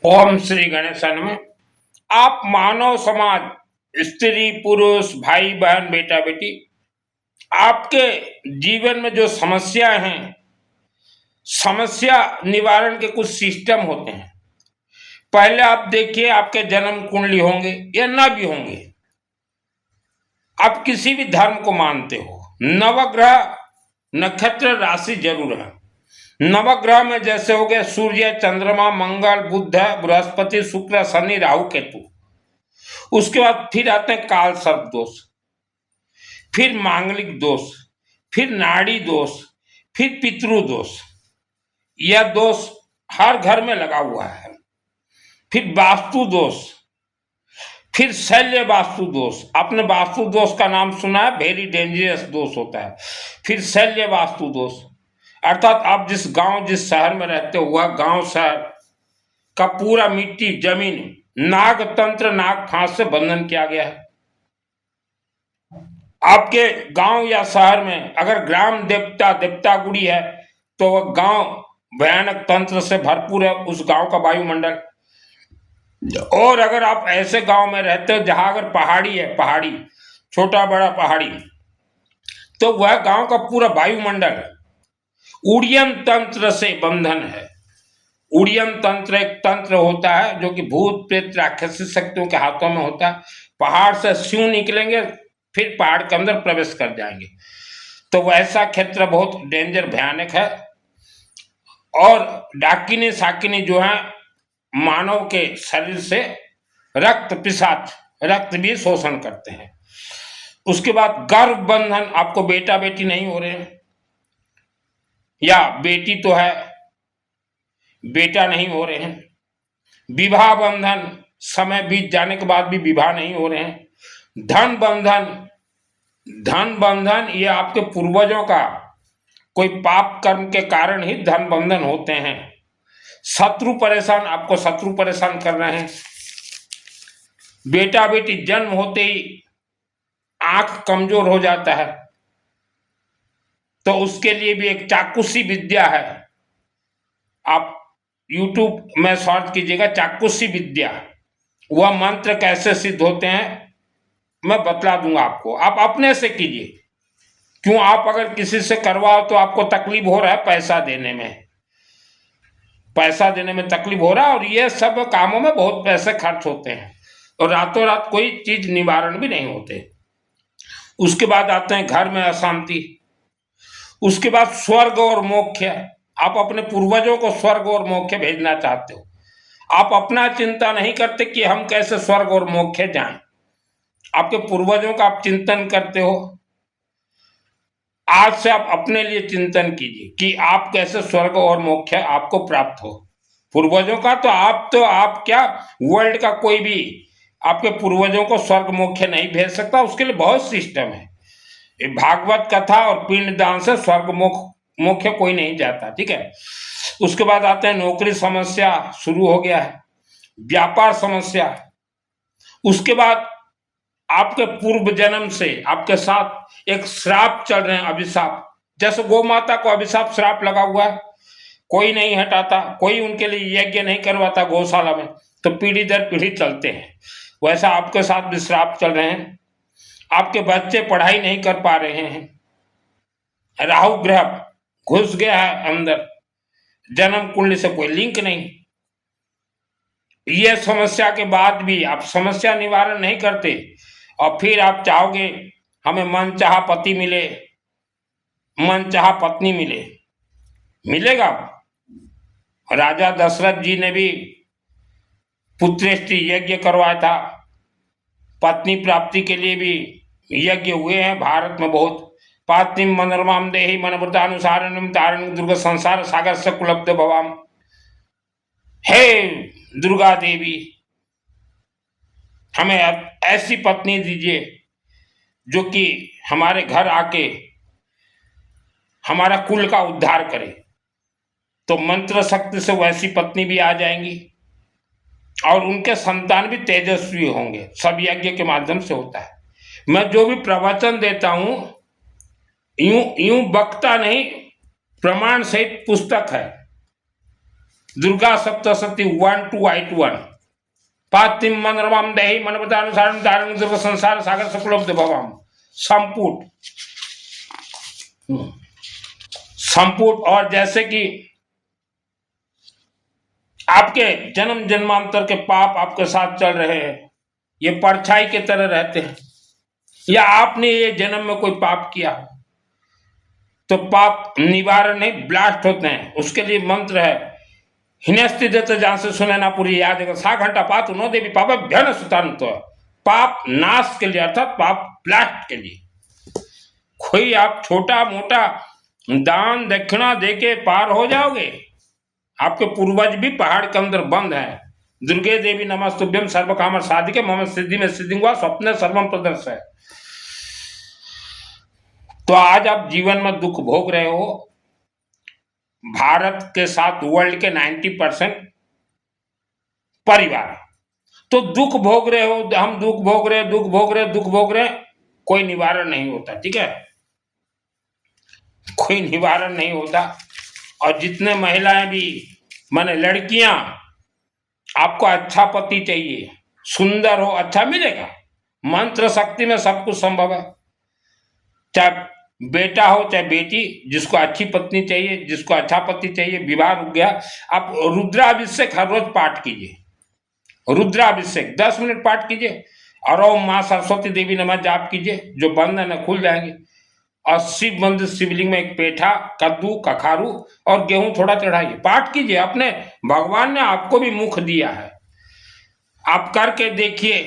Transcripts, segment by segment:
ओम श्री गणेशन में आप मानव समाज, स्त्री पुरुष, भाई बहन, बेटा बेटी, आपके जीवन में जो समस्या हैं, समस्या निवारण के कुछ सिस्टम होते हैं। पहले आप देखिए, आपके जन्म कुंडली होंगे या ना भी होंगे, आप किसी भी धर्म को मानते हो, नवग्रह नक्षत्र राशि जरूर है। नवग्रह में जैसे हो गए सूर्य, चंद्रमा, मंगल, बुध, बृहस्पति, शुक्र, शनि, राहु, केतु। उसके बाद फिर आते हैं काल सर्प दोष, फिर मांगलिक दोष, फिर नाड़ी दोष, फिर पितृ दोष। यह दोष हर घर में लगा हुआ है। फिर वास्तु दोष, फिर शल्य वास्तु दोष। आपने वास्तु दोष का नाम सुना है, वेरी डेंजरस दोष होता है। फिर शल्य वास्तु दोष, अर्थात आप जिस गांव जिस शहर में रहते हो, वह गांव शहर का पूरा मिट्टी जमीन नाग तंत्र नाग फांस से बंधन किया गया है। आपके गांव या शहर में अगर ग्राम देवता देवता गुड़ी है तो वह गांव भयानक तंत्र से भरपूर है, उस गांव का वायुमंडल। और अगर आप ऐसे गांव में रहते हो जहां अगर पहाड़ी है, पहाड़ी छोटा बड़ा पहाड़ी, तो वह गांव का पूरा वायुमंडल उड़ियन तंत्र से बंधन है। उड़ियन तंत्र एक तंत्र होता है जो कि भूत प्रेत राक्षसी शक्तियों के हाथों में होता है। पहाड़ से स्यू निकलेंगे, फिर पहाड़ के अंदर प्रवेश कर जाएंगे। तो वैसा क्षेत्र बहुत डेंजर भयानक है। और डाकिनी साकिनी जो है मानव के शरीर से रक्त पिशाच, रक्त भी शोषण करते हैं। उसके बाद गर्भ बंधन, आपको बेटा बेटी नहीं हो रहे हैं, या बेटी तो है बेटा नहीं हो रहे हैं। विवाह बंधन, समय बीत जाने के बाद भी विवाह नहीं हो रहे हैं। धन बंधन, धन बंधन ये आपके पूर्वजों का कोई पाप कर्म के कारण ही धन बंधन होते हैं। शत्रु परेशान, आपको शत्रु परेशान कर रहे हैं। बेटा बेटी जन्म होते ही आंख कमजोर हो जाता है, तो उसके लिए भी एक चाक्षुषी विद्या है। आप YouTube में सर्च कीजिएगा चाक्षुषी विद्या। वह मंत्र कैसे सिद्ध होते हैं मैं बतला दूंगा आपको, आप अपने से कीजिए। क्यों, आप अगर किसी से करवाओ तो आपको तकलीफ हो रहा है पैसा देने में, पैसा देने में तकलीफ हो रहा है, और ये सब कामों में बहुत पैसे खर्च होते हैं और रातों रात कोई चीज निवारण भी नहीं होते। उसके बाद आते हैं घर में अशांति। उसके बाद स्वर्ग और मोक्ष, आप अपने पूर्वजों को स्वर्ग और मोक्ष भेजना चाहते हो। आप अपना चिंता नहीं करते कि हम कैसे स्वर्ग और मोक्ष जाएं, आपके पूर्वजों का आप चिंतन करते हो। आज से आप अपने लिए चिंतन कीजिए कि आप कैसे स्वर्ग और मोक्ष आपको प्राप्त हो। पूर्वजों का तो आप क्या, वर्ल्ड का कोई भी आपके पूर्वजों को स्वर्ग मोक्ष नहीं भेज सकता, उसके लिए बहुत सिस्टम है। भागवत कथा और पिंड दान से स्वर्ग मोक्ष कोई नहीं जाता, ठीक है। उसके बाद आते हैं नौकरी समस्या शुरू हो गया है, व्यापार समस्या। उसके बाद आपके पूर्व जन्म से आपके साथ एक श्राप चल रहे हैं, अभिशाप। जैसे गौ माता को अभिशाप श्राप लगा हुआ है, कोई नहीं हटाता, कोई उनके लिए यज्ञ नहीं करवाता गौशाला में, तो पीढ़ी दर पीढ़ी चलते हैं। वैसा आपके साथ भी श्राप चल रहे हैं। आपके बच्चे पढ़ाई नहीं कर पा रहे हैं। राहु ग्रह घुस गया है अंदर, जन्म कुंडली से कोई लिंक नहीं। ये समस्या के बाद भी आप समस्या निवारण नहीं करते, और फिर आप चाहोगे हमें मनचाहा पति मिले, मनचाहा पत्नी मिले। मिलेगा? राजा दशरथ जी ने भी पुत्रेष्टि यज्ञ करवाया था, पत्नी प्राप्ति के लिए भी यज्ञ हुए हैं भारत में बहुत। पात्निम मनोरमाम देहि मनवृतानुसारिणीम तारिणी दुर्गा संसार सागर से कुलब्ध भवाम। हे दुर्गा देवी, हमें ऐसी पत्नी दीजिए जो कि हमारे घर आके हमारा कुल का उद्धार करे। तो मंत्र शक्ति से वैसी पत्नी भी आ जाएंगी और उनके संतान भी तेजस्वी होंगे। सब यज्ञ के माध्यम से होता है। मैं जो भी प्रवचन देता हूं यूं यूं बकता नहीं, प्रमाण सहित पुस्तक है। दुर्गा सप्तशती 1 to 8 1 पातिम मनरमाम देहि मनपदानुसारम दारुण दुर्ग संसार सागर सकुलब्ध भवाम संपुट। संपुट। और जैसे कि आपके जन्म जन्मांतर के पाप आपके साथ चल रहे हैं, ये परछाई की तरह रहते हैं, या आपने ये जन्म में कोई पाप किया तो पाप निवारण नहीं, ब्लास्ट होते हैं। उसके लिए मंत्र है, हिनस्ति देते जान से सुने ना पूरी याद है, 7 घंटा पात नो देवी पाप भ्यन सुतान, तो पाप नाश के लिए अर्थात पाप ब्लास्ट के लिए। कोई आप छोटा मोटा दान दक्षिणा देके पार हो जाओगे। आपके पूर्वज भी पहाड़ के अंदर बंद है। दुर्गे देवी नमस्तुभ्यम सर्व काम साधिके मम सिद्धि में सिद्धि हुआ स्वप्न सर्वम प्रदर्श है। तो आज आप जीवन में दुख भोग रहे हो, भारत के साथ वर्ल्ड के 90% परिवार तो दुख भोग रहे हो। हम दुख भोग रहे, दुख भोग रहे, दुख भोग रहे, कोई निवारण नहीं होता। ठीक है, कोई निवारण नहीं होता। और जितने महिलाएं भी, माने लड़कियां, आपको अच्छा पति चाहिए, सुंदर हो, अच्छा मिलेगा। मंत्र शक्ति में सब कुछ संभव है। चाहे बेटा हो चाहे बेटी, जिसको अच्छी पत्नी चाहिए, जिसको अच्छा पति चाहिए, विवाह रुक गया, आप रुद्राभिषेक हर रोज पाठ कीजिए। रुद्राभिषेक 10 मिनट पाठ कीजिए और ओम मां सरस्वती देवी नमः जाप कीजिए, जो बंधन है खुल जाएंगे। और शिव मंदिर शिवलिंग में एक पेठा, कद्दू, कखारू और गेहूं थोड़ा चढ़ाइए, पाठ कीजिए। अपने भगवान ने आपको भी मुख दिया है, आप करके देखिए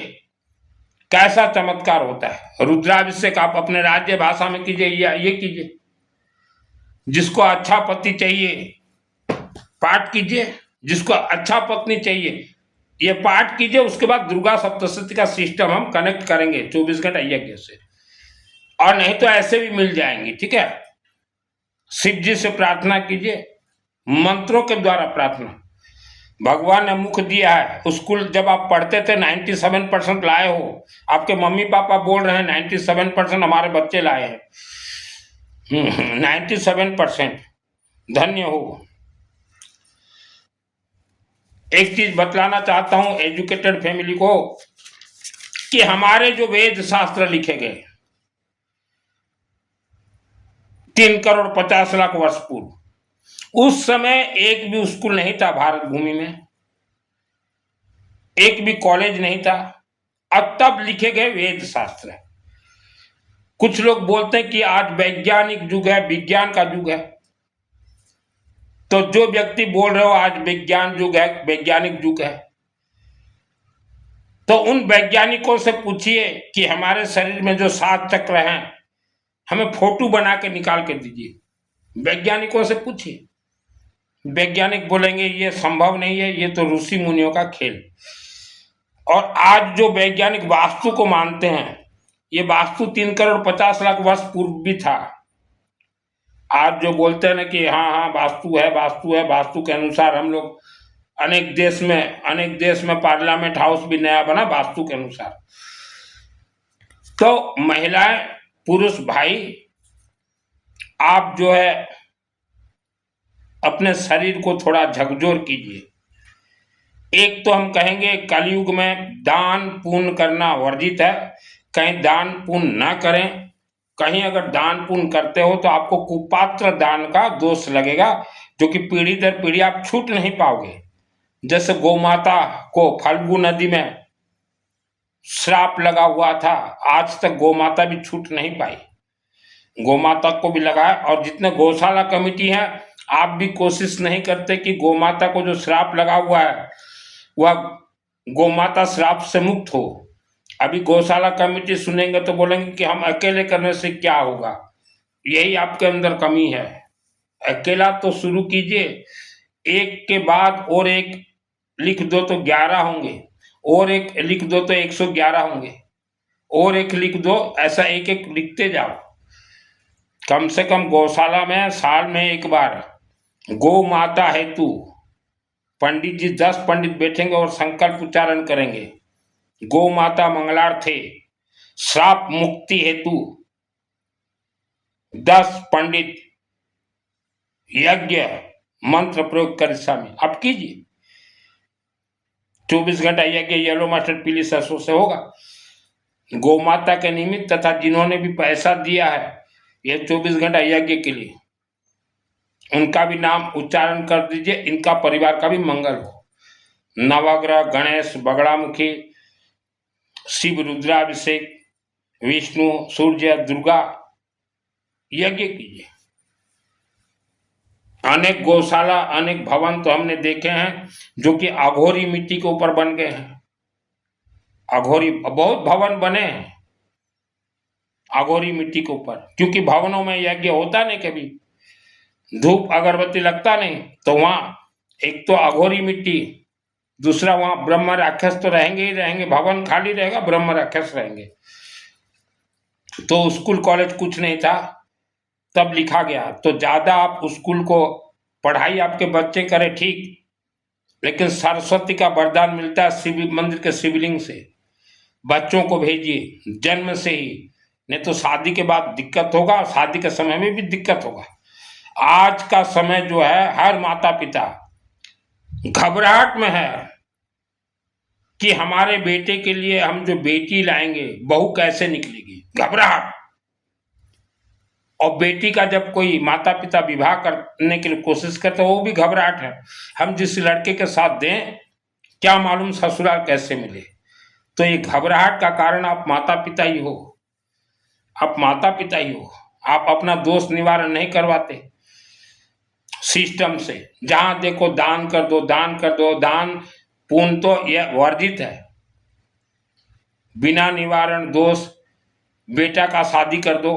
कैसा चमत्कार होता है। रुद्राभिषेक आप अपने राज्य भाषा में कीजिए या ये कीजिए। जिसको अच्छा पति चाहिए पाठ कीजिए, जिसको अच्छा पत्नी चाहिए ये पाठ कीजिए। उसके बाद दुर्गा सप्तशती का सिस्टम हम कनेक्ट करेंगे 24 घंटा यज्ञ से, और नहीं तो ऐसे भी मिल जाएंगे। ठीक है, शिव जी से प्रार्थना कीजिए, मंत्रों के द्वारा प्रार्थना। भगवान ने मुख दिया है। स्कूल जब आप पढ़ते थे 97% लाए हो, आपके मम्मी पापा बोल रहे हैं 97% हमारे बच्चे लाए हैं। 97%, धन्य हो। एक चीज बतलाना चाहता हूं एजुकेटेड फैमिली को, कि हमारे जो वेद शास्त्र लिखे गए 3 करोड़ 50 लाख वर्ष पूर्व, उस समय एक भी स्कूल नहीं था भारत भूमि में, एक भी कॉलेज नहीं था, अब तब लिखे गए वेद शास्त्र। कुछ लोग बोलते हैं कि आज वैज्ञानिक युग है, विज्ञान का युग है। तो जो व्यक्ति बोल रहे हो आज विज्ञान युग है, वैज्ञानिक युग है, तो उन वैज्ञानिकों से पूछिए कि हमारे शरीर में जो 7 चक्र हैं, हमें फोटो बना के निकाल के दीजिए। वैज्ञानिकों से पूछिए, वैज्ञानिक बोलेंगे ये संभव नहीं है, ये तो ऋषि मुनियों का खेल। और आज जो वैज्ञानिक वास्तु को मानते हैं, ये वास्तु 3 करोड़ 50 लाख वर्ष पूर्व भी था। आज जो बोलते हैं ना कि हाँ हाँ वास्तु है, वास्तु है, वास्तु के अनुसार हम लोग अनेक देश में पार्लियामेंट हाउस भी नया बना वास्तु के अनुसार। तो महिलाएं, पुरुष भाई, आप जो है अपने शरीर को थोड़ा झकझोर कीजिए। एक तो हम कहेंगे कलयुग में दान पुण्य करना वर्जित है, कहीं दान पुण्य ना करें। कहीं अगर दान पुण्य करते हो तो आपको कुपात्र दान का दोष लगेगा, जो कि पीढ़ी दर पीढ़ी आप छूट नहीं पाओगे। जैसे गौमाता को फल्गु नदी में श्राप लगा हुआ था, आज तक गौमाता भी छूट नहीं पाई, गौमाता को भी लगा है। और जितने गौशाला कमेटी है, आप भी कोशिश नहीं करते कि गौमाता को जो श्राप लगा हुआ है वह गौमाता श्राप से मुक्त हो। अभी गौशाला कमेटी सुनेंगे तो बोलेंगे कि हम अकेले करने से क्या होगा। यही आपके अंदर कमी है। अकेला तो शुरू कीजिए, एक के बाद और एक लिख दो तो 11 होंगे, और एक लिख दो तो 111 होंगे, और एक लिख दो, ऐसा एक एक लिखते जाओ। कम से कम गौशाला में साल में एक बार गौ माता हेतु पंडित जी 10 पंडित बैठेंगे और संकल्प उच्चारण करेंगे। गौ माता मंगलार्थे श्राप मुक्ति हेतु 10 पंडित यज्ञ मंत्र प्रयोग कर दिशा में आप कीजिए। 24 घंटा यज्ञ येलो मस्टर्ड पीली सरसों से होगा। गौ माता के निमित्त तथा जिन्होंने भी पैसा दिया है ये 24 घंटा यज्ञ के लिए, उनका भी नाम उच्चारण कर दीजिए, इनका परिवार का भी मंगल हो। नवग्रह गणेश, बगड़ामुखी, शिव रुद्राभिषेक, विष्णु, सूर्य, दुर्गा यज्ञ कीजिए। अनेक गौशाला, अनेक भवन तो हमने देखे हैं जो कि अघोरी मिट्टी के ऊपर बन गए हैं। अघोरी बहुत भवन बने हैं अघोरी मिट्टी के ऊपर, क्योंकि भवनों में यज्ञ होता नहीं, कभी धूप अगरबत्ती लगता नहीं, तो वहां एक तो अघोरी मिट्टी, दूसरा वहां ब्रह्म राक्षस तो रहेंगे ही रहेंगे, भवन खाली रहेगा, ब्रह्म राक्षस रहेंगे। तो स्कूल कॉलेज कुछ नहीं था तब लिखा गया। तो ज्यादा आप स्कूल को पढ़ाई आपके बच्चे करें ठीक, लेकिन सरस्वती का वरदान मिलता है शिव मंदिर के शिवलिंग से। बच्चों को भेजिए जन्म से ही, नहीं तो शादी के बाद दिक्कत होगा, शादी के समय में भी दिक्कत होगा। आज का समय जो है हर माता पिता घबराहट में है कि हमारे बेटे के लिए हम जो बेटी लाएंगे बहू कैसे निकलेगी, घबराहट। और बेटी का जब कोई माता पिता विवाह करने के लिए कोशिश करते वो भी घबराहट है, हम जिस लड़के के साथ दें क्या मालूम ससुराल कैसे मिले। तो ये घबराहट का कारण आप माता पिता ही हो, आप माता पिता ही हो। आप अपना दोष निवारण नहीं करवाते सिस्टम से, जहां देखो दान कर दो, दान कर दो, दान पुण्य तो यह वर्जित है। बिना निवारण दोष बेटा का शादी कर दो,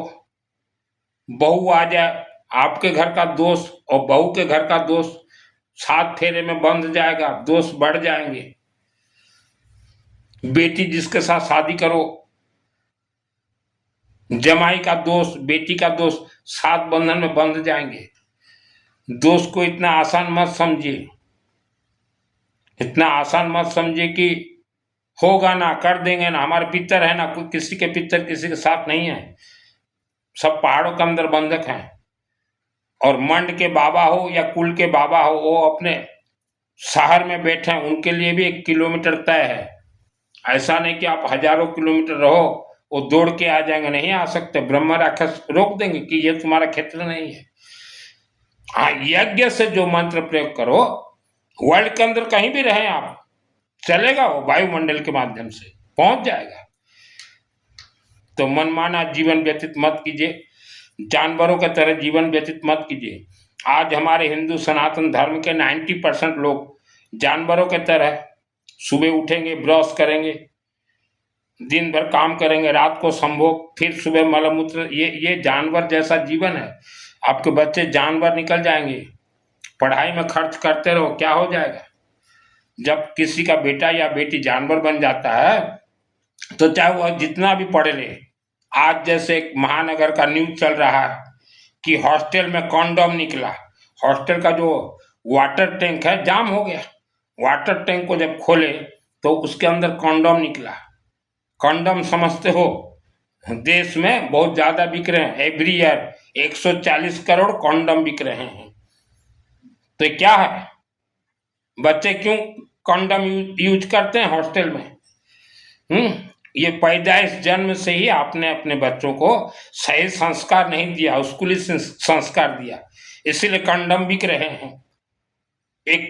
बहू आ जाए, आपके घर का दोष और बहू के घर का दोष 7 फेरे में बंध जाएगा, दोष बढ़ जाएंगे। बेटी जिसके साथ शादी करो, जमाई का दोष, बेटी का दोष 7 बंधन में बंध जाएंगे। दोष को इतना आसान मत समझिए, इतना आसान मत समझिए कि होगा ना, कर देंगे ना, हमारे पितर है ना, कोई किसी के पितर किसी के साथ नहीं है, सब पहाड़ों के अंदर बंधक हैं। और मंड के बाबा हो या कुल के बाबा हो, वो अपने शहर में बैठे हैं, उनके लिए भी 1 किलोमीटर तय है। ऐसा नहीं कि आप हजारों किलोमीटर रहो वो दौड़ के आ जाएंगे, नहीं आ सकते, ब्रह्म राक्षस रोक देंगे कि ये तुम्हारा क्षेत्र नहीं है। हाँ, यज्ञ से जो मंत्र प्रयोग करो, वर्ल्ड के अंदर कहीं भी रहे आप, चलेगा, वो वायुमंडल के माध्यम से पहुंच जाएगा। तो मनमाना जीवन व्यतीत मत कीजिए, जानवरों की तरह जीवन व्यतीत मत कीजिए। आज हमारे हिंदू सनातन धर्म के 90% लोग जानवरों के तरह सुबह उठेंगे, ब्रश करेंगे, दिन भर काम करेंगे, रात को संभोग, फिर सुबह मलमूत्र, ये जानवर जैसा जीवन है। आपके बच्चे जानवर निकल जाएंगे। पढ़ाई में खर्च करते रहो, क्या हो जाएगा। जब किसी का बेटा या बेटी जानवर बन जाता है तो चाहे वह जितना भी पढ़े ले। आज जैसे एक महानगर का न्यूज चल रहा है कि हॉस्टल में कॉन्डोम निकला, हॉस्टल का जो वाटर टैंक है जाम हो गया, वाटर टैंक को जब खोले तो उसके अंदर कॉन्डोम निकला। कॉन्डोम समझते हो, देश में बहुत ज्यादा बिक रहे हैं, एवरी ईयर 140 करोड़ कॉन्डोम बिक रहे हैं। तो ये क्या है, बच्चे क्यों कॉन्डोम यूज करते हैं हॉस्टल में? ये पैदाइश जन्म से ही आपने अपने बच्चों को सही संस्कार नहीं दिया, स्कूली संस्कार दिया, इसीलिए कंडम बिक रहे हैं। एक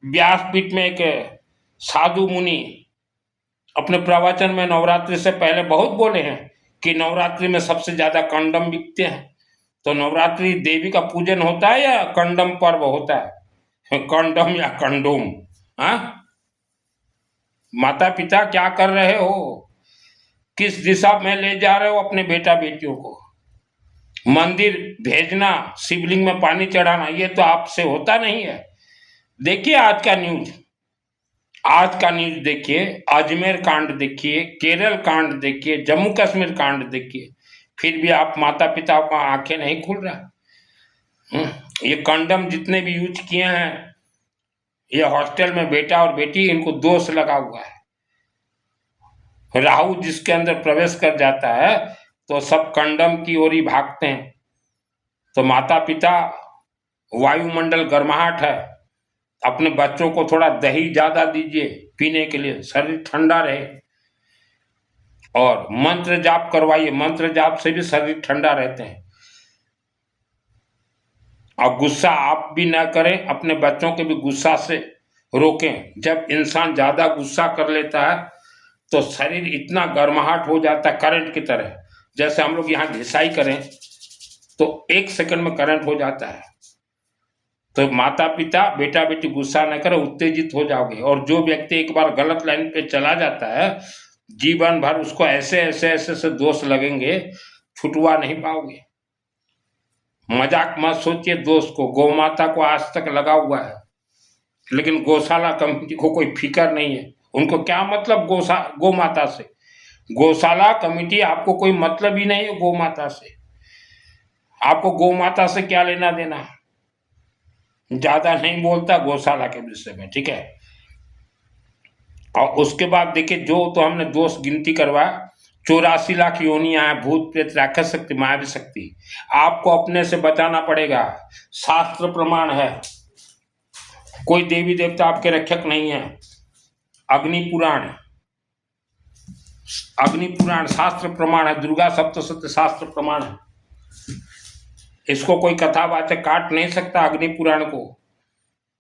व्यासपीठ में एक साधु मुनि अपने प्रवचन में नवरात्रि से पहले बहुत बोले हैं कि नवरात्रि में सबसे ज्यादा कंडम बिकते हैं। तो नवरात्रि देवी का पूजन होता है या कंडम पर्व होता है? कंडम या कंडोम? हाँ, माता पिता क्या कर रहे हो, किस दिशा में ले जा रहे हो अपने बेटा बेटियों को? मंदिर भेजना, शिवलिंग में पानी चढ़ाना, ये तो आपसे होता नहीं है। देखिए आज का न्यूज, आज का न्यूज देखिए, अजमेर कांड देखिए, केरल कांड देखिए, जम्मू कश्मीर कांड देखिए, फिर भी आप माता पिता का आंखें नहीं खुल रहा। ये कंडम जितने भी यूज किए हैं, ये हॉस्टल में बेटा और बेटी, इनको दोष लगा हुआ है। राहु जिसके अंदर प्रवेश कर जाता है तो सब कंडम की ओर ही भागते हैं। तो माता पिता वायुमंडल गर्माहट है, अपने बच्चों को थोड़ा दही ज्यादा दीजिए पीने के लिए, शरीर ठंडा रहे। और मंत्र जाप करवाइए, मंत्र जाप से भी शरीर ठंडा रहते हैं। और गुस्सा आप भी ना करें, अपने बच्चों के भी गुस्सा से रोकें। जब इंसान ज्यादा गुस्सा कर लेता है तो शरीर इतना गर्माहट हो जाता है करंट की तरह, जैसे हम लोग यहाँ घिसाई करें तो 1 सेकंड में करंट हो जाता है। तो माता पिता बेटा बेटी गुस्सा न करें, उत्तेजित हो जाओगे। और जो व्यक्ति एक बार गलत लाइन पे चला जाता है, जीवन भर उसको ऐसे ऐसे ऐसे से दोष लगेंगे, छुटवा नहीं पाओगे। मजाक मत सोचिए दोस्त को। गौ माता को आज तक लगा हुआ है, लेकिन गौशाला कमेटी को कोई फिक्र नहीं है। उनको क्या मतलब गौ माता से? गौशाला कमेटी आपको कोई मतलब ही नहीं है गौ माता से। आपको गौ माता से क्या लेना देना? ज्यादा नहीं बोलता गौशाला के विषय में, ठीक है। और उसके बाद देखिए, जो तो हमने दोष गिनती करवाया, 84 लाख योनियां हैं, भूत प्रेत राक्षस शक्ति मायावी शक्ति। आपको अपने से बचाना पड़ेगा। शास्त्र प्रमाण है, कोई देवी देवता आपके रक्षक नहीं है। अग्नि पुराण, अग्नि पुराण शास्त्र प्रमाण है, दुर्गा सप्तशती शास्त्र प्रमाण है। इसको कोई कथावाचक काट नहीं सकता अग्नि पुराण को।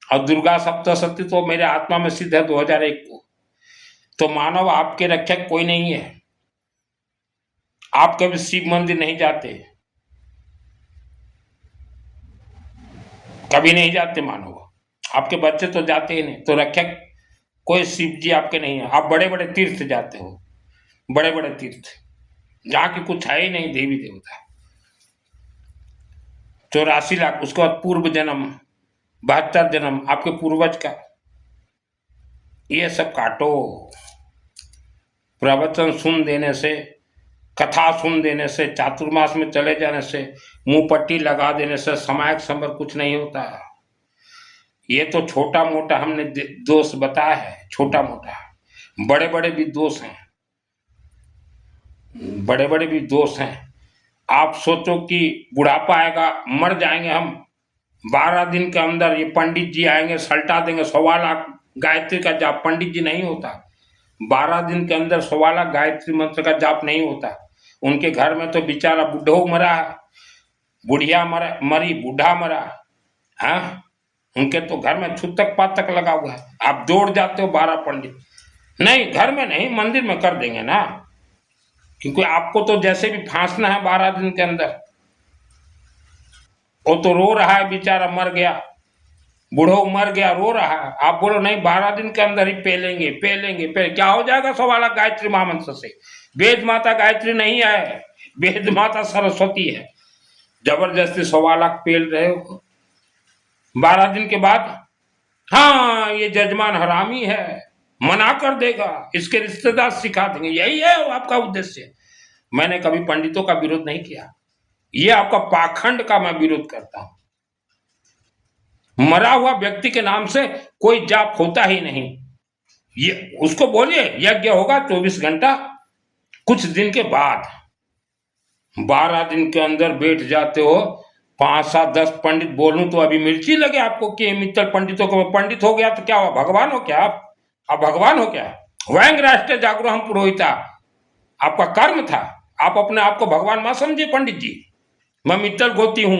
और दुर्गा सप्तशती तो मेरे आत्मा में सिद्ध है 2001 को। तो मानव आपके रक्षक कोई नहीं है। आप कभी शिव मंदिर नहीं जाते, कभी नहीं जाते मानव। आपके बच्चे तो जाते ही नहीं, तो रक्षक कोई शिव जी आपके नहीं है। आप बड़े बड़े तीर्थ जाते हो, बड़े बड़े तीर्थ जहाँ की कुछ है ही नहीं देवी देवता। 84 लाख, उसके बाद पूर्व जन्म, 72 जन्म आपके पूर्वज का, ये सब काटो। प्रवचन सुन देने से, कथा सुन देने से, चातुर्मास में चले जाने से, मुंह पट्टी लगा देने से सामायिक संबर कुछ नहीं होता। ये तो छोटा मोटा हमने दोष बताया है, छोटा मोटा। बड़े बड़े भी दोष हैं, बड़े बड़े भी दोष हैं। आप सोचो कि बुढ़ापा आएगा, मर जाएंगे हम, 12 दिन के अंदर ये पंडित जी आएंगे, सल्टा देंगे 1.25 लाख गायत्री का जाप। पंडित जी नहीं होता, 12 दिन के अंदर 1.25 लाख गायत्री मंत्र का जाप नहीं होता। उनके घर में तो बेचारा बुढ़ो मरा, बुढ़िया मरी, बूढ़ा मरा। हाँ, उनके तो घर में छूतक पातक लगा हुआ है। आप दौड़ जाते हो 12 पंडित। नहीं, घर में नहीं, मंदिर में कर देंगे ना, क्योंकि आपको तो जैसे भी फांसना है 12 दिन के अंदर। वो तो रो रहा है बेचारा, मर गया, बूढ़ो मर गया, रो रहा है। आप बोलो नहीं, 12 दिन के अंदर ही पेलेंगे पेलेंगे पेल। क्या हो जाएगा 1.25 लाख गायत्री महामंत्र से? वेद माता गायत्री नहीं है, वेद माता सरस्वती है। जबरदस्ती 1.25 लाख पेल रहे हो 12 दिन के बाद। हाँ, ये जजमान हरामी है, मना कर देगा, इसके रिश्तेदार सिखा देंगे, यही है आपका उद्देश्य। मैंने कभी पंडितों का विरोध नहीं किया, ये आपका पाखंड का मैं विरोध करता हूं। मरा हुआ व्यक्ति के नाम से कोई जाप होता ही नहीं। ये उसको बोलिए यज्ञ होगा 24 घंटा, कुछ दिन के बाद। 12 दिन के अंदर बैठ जाते हो, 5 7 10 पंडित बोलूं तो अभी मिर्ची लगे आपको कि मित्तल पंडितों को। पंडित हो गया तो क्या हुआ, भगवान हो क्या आप भगवान हो क्या? वैंग राष्ट्र जागरो हम पुरोहिता, आपका कर्म था। आप अपने आप को भगवान मत समझिए पंडित जी। मैं मित्तल गोती हूं,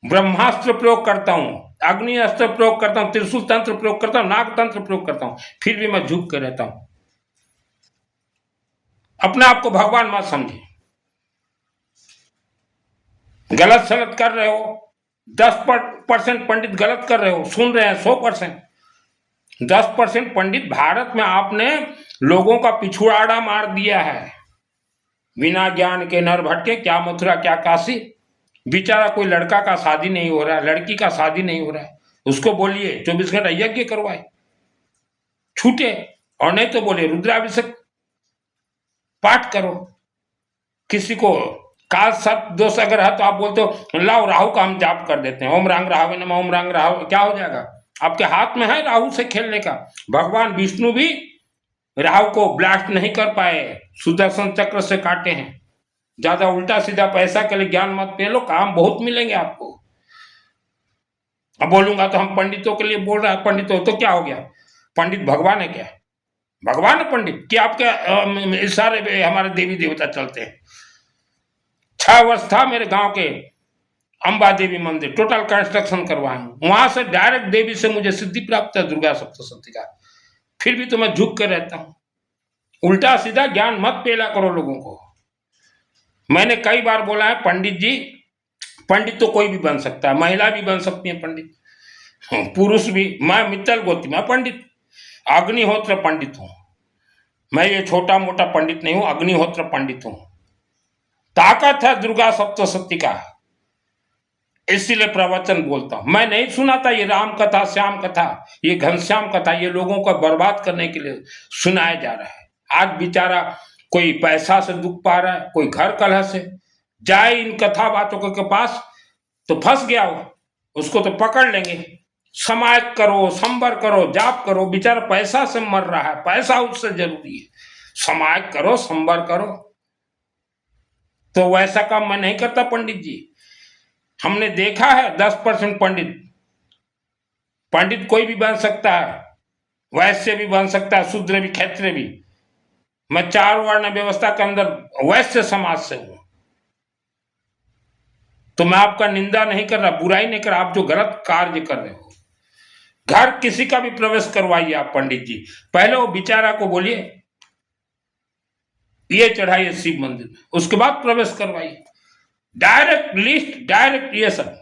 ब्रह्मास्त्र प्रयोग करता हूं, अग्नि अस्त्र प्रयोग करता हूं, त्रिशूल तंत्र प्रयोग करता हूं, नाग तंत्र प्रयोग करता हूं, फिर भी मैं झुक कर रहता हूं। अपने आप को भगवान मत समझिए। गलत सलत कर रहे हो, 10% पंडित गलत कर रहे हो, सुन रहे हैं 100%। 10% पंडित भारत में आपने लोगों का पिछुआड़ा मार दिया है। बिना ज्ञान के नर भटके, क्या मथुरा क्या काशी। बेचारा कोई लड़का का शादी नहीं हो रहा है, लड़की का शादी नहीं हो रहा है, उसको बोलिए 24 घंटा यज्ञ करवाए, छूटे। और नहीं तो बोले रुद्राभिषेक पाठ करो। किसी को काल सर्प दोष अगर है तो आप बोलते हो लाओ राहु का हम जाप कर देते हैं, ओम रांग राहवे नमः, ओम रांग राहु। क्या हो जाएगा? आपके हाथ में है राहु से खेलने का। भगवान विष्णु भी राहु को ब्लास्ट नहीं कर पाए, सुदर्शन चक्र से काटे हैं। ज्यादा उल्टा सीधा पैसा के लिए ज्ञान मत ले लो, काम बहुत मिलेंगे आपको। अब बोलूंगा तो हम पंडितों के लिए बोल रहा है, पंडित हो तो क्या हो गया? पंडित भगवान है क्या? भगवान है पंडित कि आपके इशारे पे हमारे देवी देवता चलते हैं? 6 वर्ष था मेरे गांव के अंबा देवी मंदिर, टोटल कंस्ट्रक्शन करवाए हूं, वहां से डायरेक्ट देवी से मुझे सिद्धि प्राप्त है, दुर्गा सप्तशती का। फिर भी तो मैं झुक कर रहता हूं। उल्टा सीधा ज्ञान मत पेला करो लोगों को। मैंने कई बार बोला है, पंडित जी, पंडित तो कोई भी बन सकता है, महिला भी बन सकती है पंडित, पुरुष भी। मैं मित्तल गोत्री में पंडित, अग्निहोत्र पंडित हूं। मैं ये छोटा मोटा पंडित नहीं हूं, अग्निहोत्र पंडित हूं। ताकत है दुर्गा सप्तशती का, इसीलिए प्रवचन बोलता हूं। मैं नहीं सुना था ये राम कथा, श्याम कथा, ये घनश्याम कथा, ये लोगों को बर्बाद करने के लिए सुनाया जा रहा है। आज बेचारा कोई पैसा से दुख पा रहा है, कोई घर कलह से, जाए इन कथा बातों के पास तो फंस गया हो, उसको तो पकड़ लेंगे। समाज करो, संबर करो, जाप करो, बेचारा पैसा से मर रहा है, पैसा उससे जरूरी है। समाज करो, संबर करो, तो वैसा काम मैं नहीं करता पंडित जी। हमने देखा है 10% पंडित, पंडित कोई भी बन सकता है, वैश्य भी बन सकता है, शूद्र भी, क्षत्रिय भी। मैं 4 वर्ण व्यवस्था के अंदर वैश्य समाज से हूं, तो मैं आपका निंदा नहीं कर रहा, बुराई नहीं कर रहा। आप जो गलत कार्य कर रहे हो, घर किसी का भी प्रवेश करवाइए आप पंडित जी, पहले वो बेचारा को बोलिए ये चढ़ाइए शिव मंदिर में, उसके बाद प्रवेश करवाइए। डायरेक्ट लिस्ट, डायरेक्ट ये सब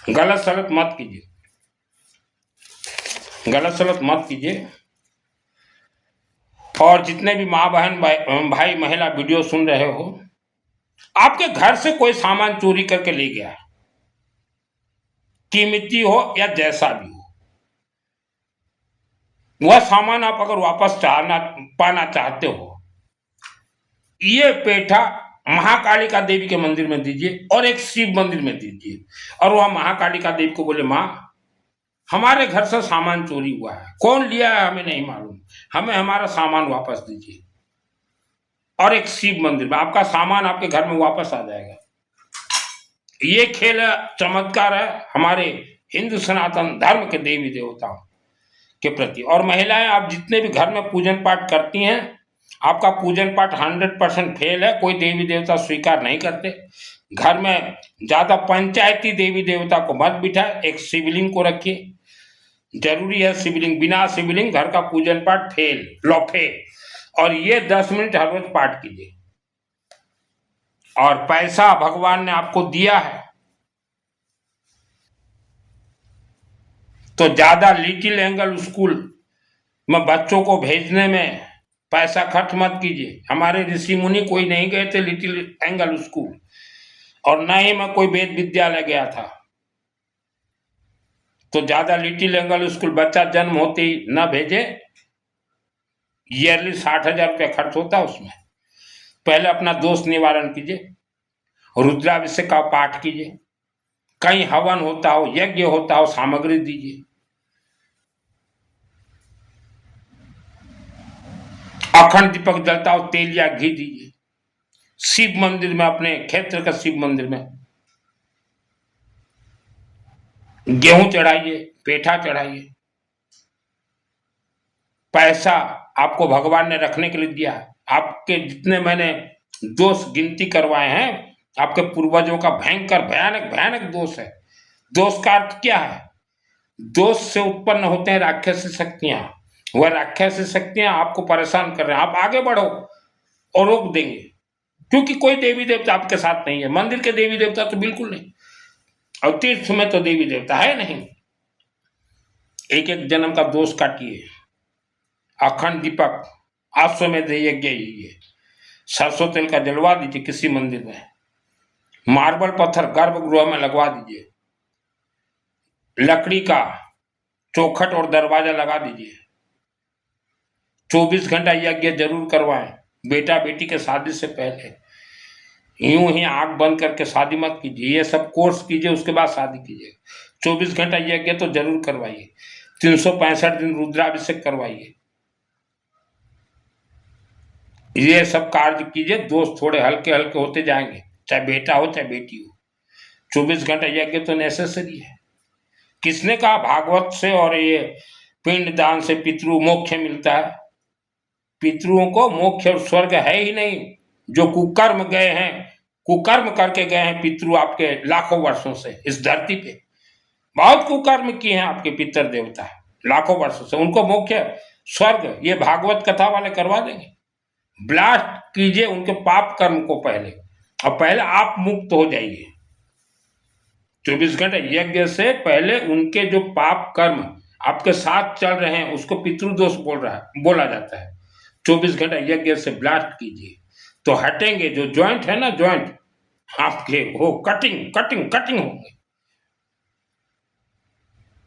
गलत सलत मत कीजिए, गलत सलत मत कीजिए। और जितने भी माँ बहन भाई महिला वीडियो सुन रहे हो, आपके घर से कोई सामान चोरी करके ले गया, कीमती हो या जैसा भी हो, वह सामान आप अगर वापस पाना चाहते हो, ये पेठा महाकालिका देवी के मंदिर में दीजिए और एक शिव मंदिर में दीजिए, और वह महाकालिका देवी को बोले, माँ हमारे घर से सामान चोरी हुआ है, कौन लिया है हमें नहीं मालूम, हमें हमारा सामान वापस दीजिए। और एक शिव मंदिर में आपका सामान आपके घर में वापस आ जाएगा। ये खेल चमत्कार है हमारे हिंदू सनातन धर्म के देवी देवताओं के प्रति। और महिलाएं, आप जितने भी घर में पूजन पाठ करती हैं, आपका पूजन पाठ 100% फेल है, कोई देवी देवता स्वीकार नहीं करते। घर में ज्यादा पंचायती देवी देवता को मत बिठाए, एक शिवलिंग को रखिए, जरूरी है शिवलिंग, बिना शिवलिंग घर का पूजन पाठ फेल, लौफे। और ये 10 मिनट हर रोज पाठ कीजिए। और पैसा भगवान ने आपको दिया है, तो ज्यादा लिटिल एंगल स्कूल में बच्चों को भेजने में पैसा खर्च मत कीजिए। हमारे ऋषि मुनि कोई नहीं गए थे लिटिल एंगल स्कूल, और न ही मैं कोई वेद विद्यालय गया था। तो ज्यादा लिटिल एंगल स्कूल बच्चा जन्म होते ही न भेजे। ईयरली 60,000 रुपया खर्च होता है उसमें। पहले अपना दोष निवारण कीजिए, रुद्राभिषेक का पाठ कीजिए, कहीं हवन होता हो, यज्ञ होता हो, सामग्री दीजिए। अखंड दीपक जलता हो, तेल या घी दीजिए। शिव मंदिर में, अपने क्षेत्र का शिव मंदिर में गेहूं चढ़ाइए, पेठा चढ़ाइए। पैसा आपको भगवान ने रखने के लिए दिया है। आपके जितने मैंने दोष गिनती करवाए हैं, आपके पूर्वजों का भयंकर भयानक भयानक दोष है। दोष का अर्थ क्या है? दोष से उत्पन्न होते हैं राक्षसी शक्तियां, वह राक्षसी शक्तियां आपको परेशान कर रहे हैं। आप आगे बढ़ो और रोक देंगे, क्योंकि कोई देवी देवता आपके साथ नहीं है। मंदिर के देवी देवता तो बिल्कुल नहीं, और तीर्थ में तो देवी देवता है नहीं। एक एक जन्म का दोष काटिए। अखंड दीपक, आश्वमेध यज्ञ, सरसों तेल का जलवा दीजिए किसी मंदिर में। मार्बल पत्थर गर्भगृह में लगवा दीजिए। लकड़ी का चौखट और दरवाजा लगा दीजिए। 24 घंटा यज्ञ जरूर करवाएं। बेटा बेटी के शादी से पहले यूं ही आंख बंद करके शादी मत कीजिए, ये सब कोर्स कीजिए, उसके बाद शादी कीजिए। 24 घंटा यज्ञ तो जरूर करवाइए। 365 दिन रुद्राभिषेक करवाइए। ये सब कार्य कीजिए, दोस्त थोड़े हल्के हल्के होते जाएंगे, चाहे बेटा हो चाहे बेटी हो। 24 घंटा यज्ञ तो नेसेसरी है। किसने कहा भागवत से और ये पिंड दान से पितृ मोक्ष मिलता है? पितृओं को मोक्ष और स्वर्ग है ही नहीं। जो कुकर्म गए हैं, कुकर्म करके गए हैं पितृ आपके लाखों वर्षों से इस धरती पे, बहुत कुकर्म किए हैं आपके पितर देवता लाखों वर्षों से, उनको मोक्ष स्वर्ग ये भागवत कथा वाले करवा देंगे। ब्लास्ट कीजिए उनके पाप कर्म को पहले, और पहले आप मुक्त हो जाइए। 24 घंटे यज्ञ से पहले उनके जो पाप कर्म आपके साथ चल रहे हैं उसको पितृदोष बोला जाता है। 24 घंटा यज्ञ से ब्लास्ट कीजिए तो हटेंगे। जो जॉइंट है ना, जॉइंट आपके वो कटिंग कटिंग कटिंग होंगे,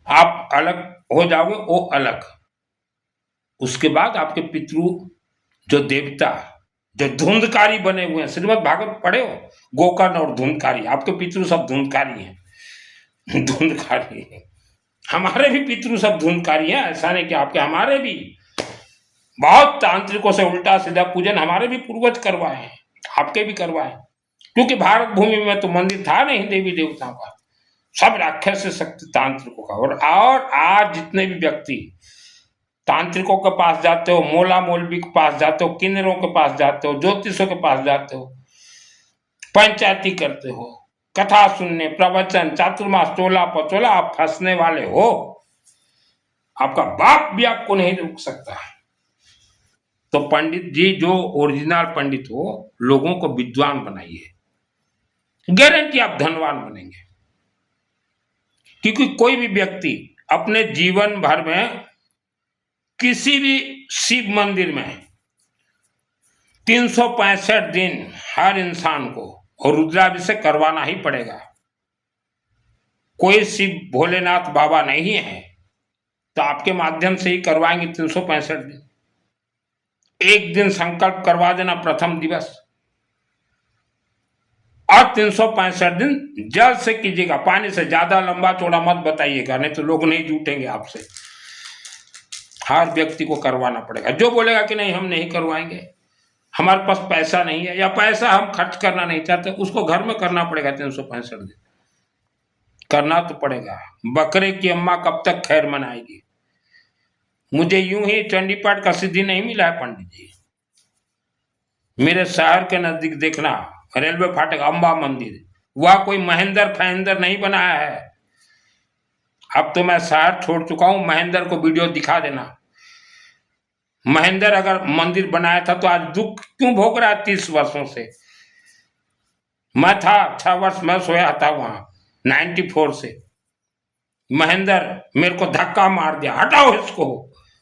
आप अलग हो जाओगे, वो अलग। उसके बाद आपके पितृ जो देवता जो धुंधकारी बने हुए हैं, श्रीमद् भागवत पढ़े हो, गोकर्ण और धुंधकारी, आपके पितृ सब धुंधकारी हैं। धुंधकारी हैं, हमारे भी पितृ सब धुंधकारी हैं, ऐसा नहीं कि आपके, हमारे भी बहुत तांत्रिकों से उल्टा सीधा पूजन हमारे भी पूर्वज करवाए हैं, आपके भी करवाए, क्योंकि भारत भूमि में तो मंदिर था नहीं देवी देवताओं का, सब राक्षस शक्ति तांत्रिकों का। और आज जितने भी व्यक्ति तांत्रिकों के पास जाते हो, मोला मौलवी के पास जाते हो, किन्नरों के पास जाते हो, ज्योतिषों के पास जाते हो, पंचायती करते हो, कथा सुनने, प्रवचन, चातुर्मास, चोला पचोला, आप फंसने वाले हो। आपका बाप भी आपको नहीं रोक सकता। तो पंडित जी जो ओरिजिनल पंडित हो, लोगों को विद्वान बनाइए, गारंटी आप धनवान बनेंगे। क्योंकि कोई भी व्यक्ति अपने जीवन भर में किसी भी शिव मंदिर में 365 दिन हर इंसान को और रुद्राभिषेक करवाना ही पड़ेगा। कोई शिव भोलेनाथ बाबा नहीं है तो आपके माध्यम से ही करवाएंगे 365 दिन। एक दिन संकल्प करवा देना प्रथम दिवस, और 365 दिन जल से कीजिएगा, पानी से। ज्यादा लंबा चौड़ा मत बताइएगा, नहीं तो लोग नहीं जुटेंगे आपसे। हर व्यक्ति को करवाना पड़ेगा। जो बोलेगा कि नहीं हम नहीं करवाएंगे, हमारे पास पैसा नहीं है या पैसा हम खर्च करना नहीं चाहते, उसको घर में करना पड़ेगा। 365 दिन करना तो पड़ेगा। बकरे की अम्मा कब तक खैर मनाएगी? मुझे यूं ही चंडीपाठ का सिद्धि नहीं मिला है पंडित जी। मेरे शहर के नजदीक देखना, रेलवे फाटक अम्बा मंदिर, वह कोई महेंद्र फहेंद्र नहीं बनाया है। अब तो मैं शहर छोड़ चुका हूं, महेंद्र को वीडियो दिखा देना। महेंद्र अगर मंदिर बनाया था तो आज दुख क्यों भोग रहा है 30 वर्षों से? मैं था 6 वर्ष, मैं सोया था वहां 94 से। महेंद्र मेरे को धक्का मार दिया, हटाओ इसको।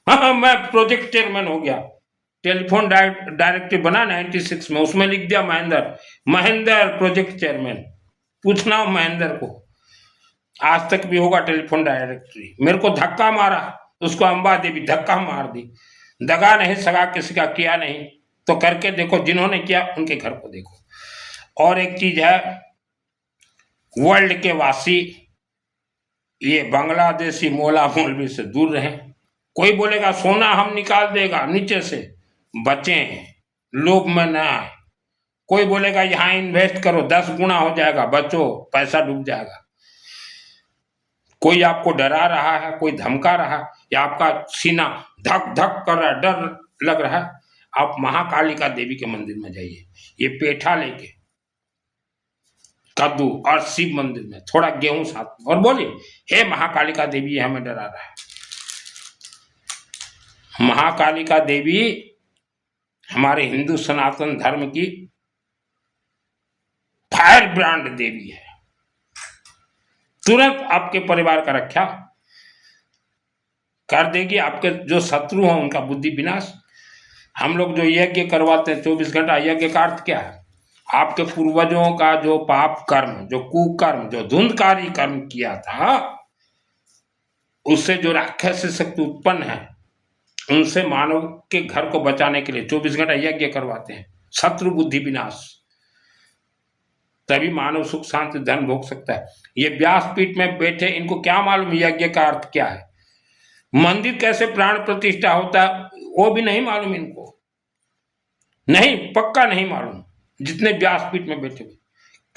हाँ, मैं प्रोजेक्ट चेयरमैन हो गया। टेलीफोन डायरेक्टिव बना 96 में, उसमें लिख दिया महेंद्र प्रोजेक्ट चेयरमैन। पूछना महेंद्र को, आज तक भी होगा टेलीफोन डायरेक्टरी। मेरे को धक्का मारा, उसको अंबा देवी धक्का मार दी। दगा नहीं सगा किसी का किया नहीं, तो करके देखो, जिन्होंने किया उनके घर को देखो। और एक चीज है, वर्ल्ड के वासी ये बांग्लादेशी मोला मौलवी से दूर रहें। कोई बोलेगा सोना हम निकाल देगा नीचे से, बचें, लोभ में ना आए। कोई बोलेगा यहाँ इन्वेस्ट करो 10 गुना हो जाएगा, बचो, पैसा डूब जाएगा। कोई आपको डरा रहा है, कोई धमका रहा है, या आपका सीना धक धक कर रहा है, डर लग रहा है, आप महाकालिका देवी के मंदिर में जाइए, ये पेठा लेके, कद्दू और शिव मंदिर में थोड़ा गेहूं साथ में, और बोलिए हे महाकालिका देवी ये हमें डरा रहा है। महाकालिका देवी हमारे हिंदू सनातन धर्म की फायर ब्रांड देवी है। तुरंत आपके परिवार का रक्षा कर देगी। आपके जो शत्रु हैं उनका बुद्धि विनाश। हम लोग जो यज्ञ करवाते हैं 24 घंटा, यज्ञ का अर्थ क्या है? आपके पूर्वजों का जो पाप कर्म, जो कुकर्म, जो धुंधकारी कर्म किया था, उससे जो राक्षस शक्ति उत्पन्न है, उनसे मानव के घर को बचाने के लिए 24 घंटा यज्ञ करवाते हैं। शत्रु बुद्धि विनाश, तभी मानव सुख शांति धन भोग सकता है। ये व्यासपीठ में बैठे इनको क्या मालूम यज्ञ का अर्थ क्या है? मंदिर कैसे प्राण प्रतिष्ठा होता है वो भी नहीं मालूम इनको, नहीं, पक्का नहीं मालूम। जितने व्यासपीठ में बैठे हुए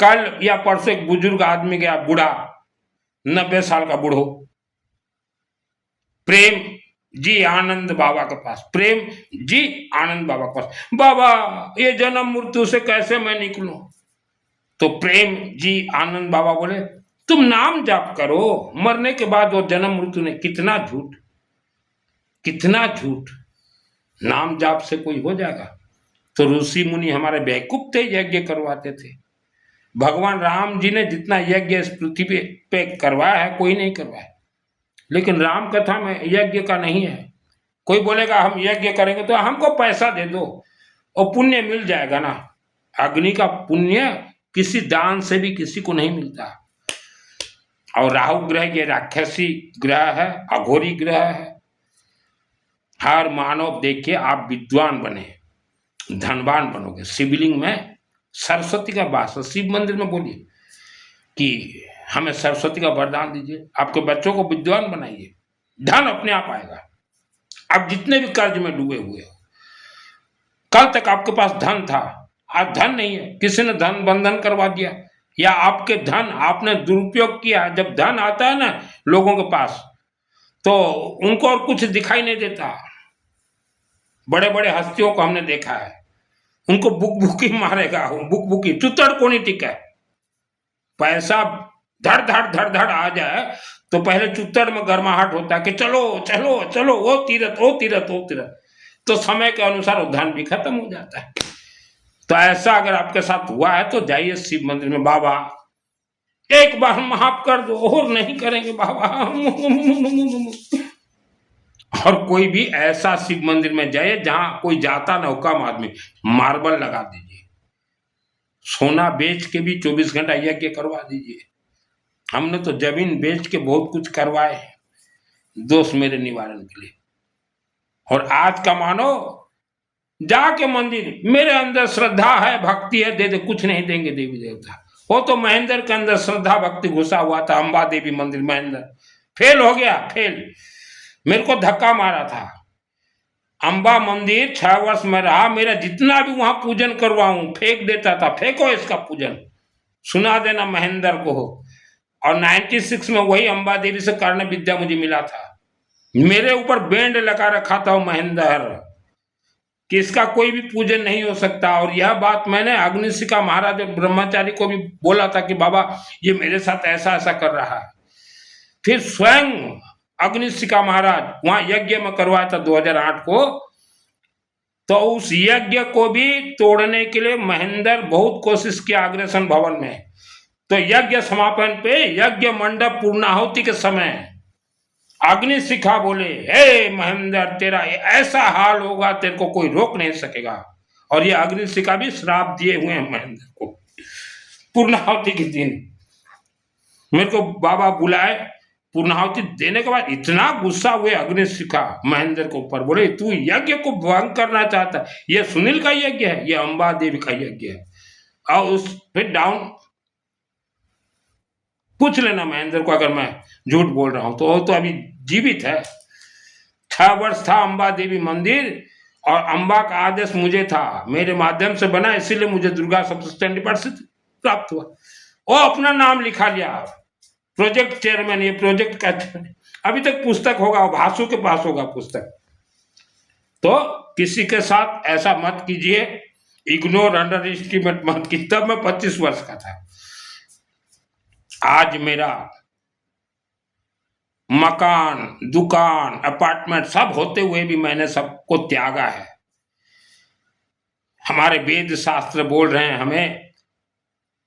कल या परसों एक बुजुर्ग आदमी गया, बूढ़ा, 90 साल का बूढ़ो, प्रेम जी आनंद बाबा के पास, प्रेम जी आनंद बाबा के पास, बाबा ये जन्म मृत्यु से कैसे मैं निकलूं? तो प्रेम जी आनंद बाबा बोले, तुम नाम जाप करो, मरने के बाद वो जन्म मृत्यु नहीं। कितना झूठ, कितना झूठ, नाम जाप से कोई हो जाएगा? तो ऋषि मुनि हमारे बेवकूफ थे, यज्ञ करवाते थे। भगवान राम जी ने जितना यज्ञ इस पृथ्वी पे करवाया है कोई नहीं करवाया, लेकिन राम कथा में यज्ञ का नहीं है। कोई बोलेगा हम यज्ञ करेंगे तो हमको पैसा दे दो और पुण्य मिल जाएगा ना। अग्नि का पुण्य किसी दान से भी किसी को नहीं मिलता। और राहु ग्रह ये राक्षसी ग्रह है, अघोरी ग्रह है। हर मानव देखिए आप विद्वान बने, धनवान बनोगे। शिवलिंग में सरस्वती का वास है। शिव मंदिर में बोलिए कि हमें सरस्वती का वरदान दीजिए, आपके बच्चों को विद्वान बनाइए, धन अपने आप आएगा। आप जितने भी कर्ज में डूबे हुए हो, कल तक आपके पास धन था, आज धन नहीं है, किसी ने धन बंधन करवा दिया, या आपके धन आपने दुरुपयोग किया। जब धन आता है ना लोगों के पास तो उनको और कुछ दिखाई नहीं देता। बड़े बड़े हस्तियों को हमने देखा है, उनको बुक बुकी मारेगा, बुक बुकी, चुतड़ को नहीं टिका। पैसा धड़ धड़ धड़ धड़ आ जाए तो पहले चुतड़ में गर्माहट होता है कि चलो चलो चलो, वो तीरथ वो तीरथ वो तीरथ, तो समय के अनुसार वो धन भी खत्म हो जाता है। तो ऐसा अगर आपके साथ हुआ है तो जाइए शिव मंदिर में, बाबा एक बार माफ कर दो, और नहीं करेंगे बाबा। और कोई भी ऐसा शिव मंदिर में जाए जहां कोई जाता न हो, कम आदमी, मार्बल लगा दीजिए, सोना बेच के भी 24 घंटा यज्ञ करवा दीजिए। हमने तो जमीन बेच के बहुत कुछ करवाए हैं दोष मेरे निवारण के लिए। और आज का मानो जाके मंदिर, मेरे अंदर श्रद्धा है भक्ति है, दे दे, कुछ नहीं देंगे देवी देवता। वो तो महेंद्र के अंदर श्रद्धा भक्ति घुसा हुआ था, अंबा देवी मंदिर महेंद्र फेल हो गया, फेल। मेरे को धक्का मारा था। अंबा मंदिर 6 वर्ष में रहा, मेरा जितना भी वहां पूजन करवाऊं फेंक देता था, फेंको इसका पूजन, सुना देना महेंद्र को। और 96 में वही अंबा देवी से कर्ण विद्या मुझे मिला था। मेरे ऊपर बैंड लगा रखा था महेंद्र कि इसका कोई भी पूजन नहीं हो सकता। और यह बात मैंने अग्निशिखा महाराज और ब्रह्मचारी को भी बोला था कि बाबा ये मेरे साथ ऐसा ऐसा कर रहा है। फिर स्वयं अग्निशिखा महाराज वहां यज्ञ में करवाया था 2008 को, तो उस यज्ञ को भी तोड़ने के लिए महेंद्र बहुत कोशिश किया अग्रसन भवन में। तो यज्ञ समापन पे यज्ञ मंडप पूर्णाहुति के समय अग्निशिखा बोले, हे महेंद्र तेरा ऐसा हाल होगा तेरे को कोई रोक नहीं सकेगा। और ये अग्निशिखा भी श्राप दिए हुए हैं महेंद्र को। पूर्णाहुति के दिन मेरे को बाबा बुलाए, पूर्णाहुति देने के बाद इतना गुस्सा हुए अग्निशिखा महेंद्र के ऊपर, बोले तू यज्ञ को भंग करना चाहता है, ये सुनील का यज्ञ है, ये अंबा देवी का यज्ञ है। और उस फिर डाउन पूछ लेना महेंद्र को अगर मैं झूठ बोल रहा हूं तो, वो तो अभी जीवित है। 6 वर्ष था अंबा देवी मंदिर, और अंबा का आदेश मुझे था, मेरे माध्यम से बना, इसीलिए मुझे दुर्गा सप्तशती प्रसिद्ध प्राप्त हुआ। वो अपना नाम लिखा लिया, प्रोजेक्ट चेयरमैन, ये प्रोजेक्ट का। अभी तक पुस्तक होगा, भासु के पास होगा पुस्तक। तो किसी के साथ ऐसा मत कीजिए, इग्नोर अंडर एस्टिमेट मत कीजिए। तब मैं 25 वर्ष का था। आज मेरा मकान, दुकान, अपार्टमेंट सब होते हुए भी मैंने सबको त्यागा है। हमारे वेद शास्त्र बोल रहे हैं हमें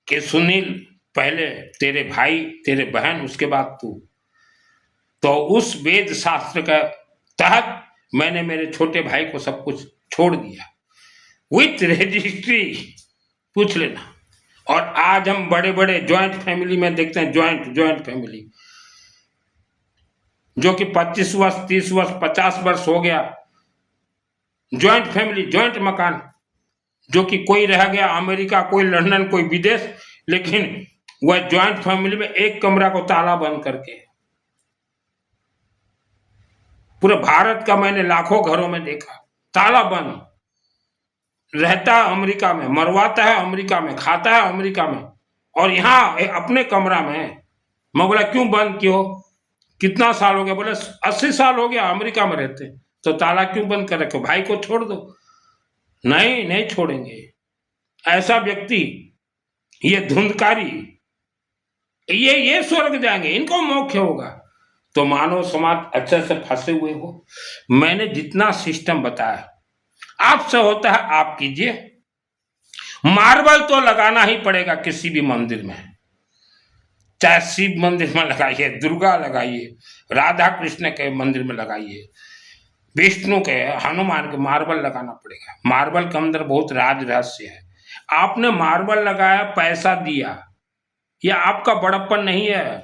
कि सुनील पहले तेरे भाई, तेरे बहन, उसके बाद तू। तो उस वेद शास्त्र के तहत मैंने मेरे छोटे भाई को सब कुछ छोड़ दिया विथ रजिस्ट्री, पूछ लेना। और आज हम बड़े बड़े ज्वाइंट फैमिली में देखते हैं, ज्वाइंट फैमिली जो कि 25 वर्ष 30 वर्ष 50 वर्ष हो गया, ज्वाइंट फैमिली, ज्वाइंट मकान, जो कि कोई रह गया अमेरिका, कोई लंदन, कोई विदेश, लेकिन वह ज्वाइंट फैमिली में एक कमरा को ताला बंद करके। पूरे भारत का मैंने लाखों घरों में देखा, ताला बंद, रहता है अमेरिका में, मरवाता है अमेरिका में, खाता है अमेरिका में, और यहाँ अपने कमरा में। मैं बोला क्यों बंद क्यों, कितना साल हो गया, बोले 80 साल हो गया अमेरिका में रहते, तो ताला क्यों बंद कर रखे, भाई को छोड़ दो। नहीं, नहीं छोड़ेंगे ऐसा व्यक्ति, ये धुंधकारी, ये स्वर्ग जाएंगे, इनको मोक्ष होगा। तो मानव समाज अच्छे से फंसे हुए हो। मैंने जितना सिस्टम बताया आपसे होता है आप कीजिए। मार्बल तो लगाना ही पड़ेगा किसी भी मंदिर में, चाहे शिव मंदिर में लगाइए, दुर्गा लगाइए, राधा कृष्ण के मंदिर में लगाइए, विष्णु के, हनुमान के, मार्बल लगाना पड़ेगा। मार्बल के अंदर बहुत राज रहस्य है। आपने मार्बल लगाया, पैसा दिया, यह आपका बड़प्पन नहीं है।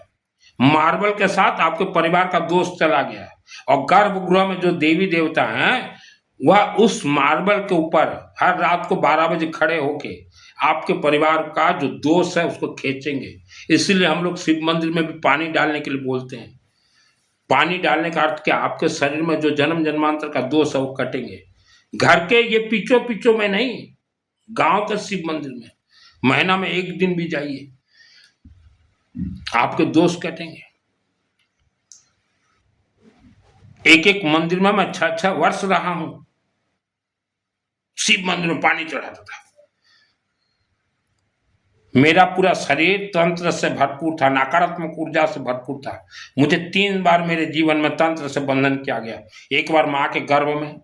मार्बल के साथ आपके परिवार का दोस्त चला गया, और गर्भगृह में जो देवी देवता हैं वह उस मार्बल के ऊपर हर रात को 12 बजे खड़े होके आपके परिवार का जो दोष है उसको खींचेंगे। इसीलिए हम लोग शिव मंदिर में भी पानी डालने के लिए बोलते हैं। पानी डालने का अर्थ क्या, आपके शरीर में जो जन्म जन्मांतर का दोष है वो कटेंगे। घर के ये पीछो पीछो में नहीं, गांव के शिव मंदिर में महीना में एक दिन भी जाइए, आपके दोष कटेंगे। एक एक मंदिर में मैं 6-6 वर्ष रहा हूं, शिव मंदिर में पानी चढ़ाता था। मेरा पूरा शरीर तंत्र से भरपूर था, नकारात्मक ऊर्जा से भरपूर था। मुझे 3 बार मेरे जीवन में तंत्र से बंधन किया गया। एक बार माँ के गर्भ में,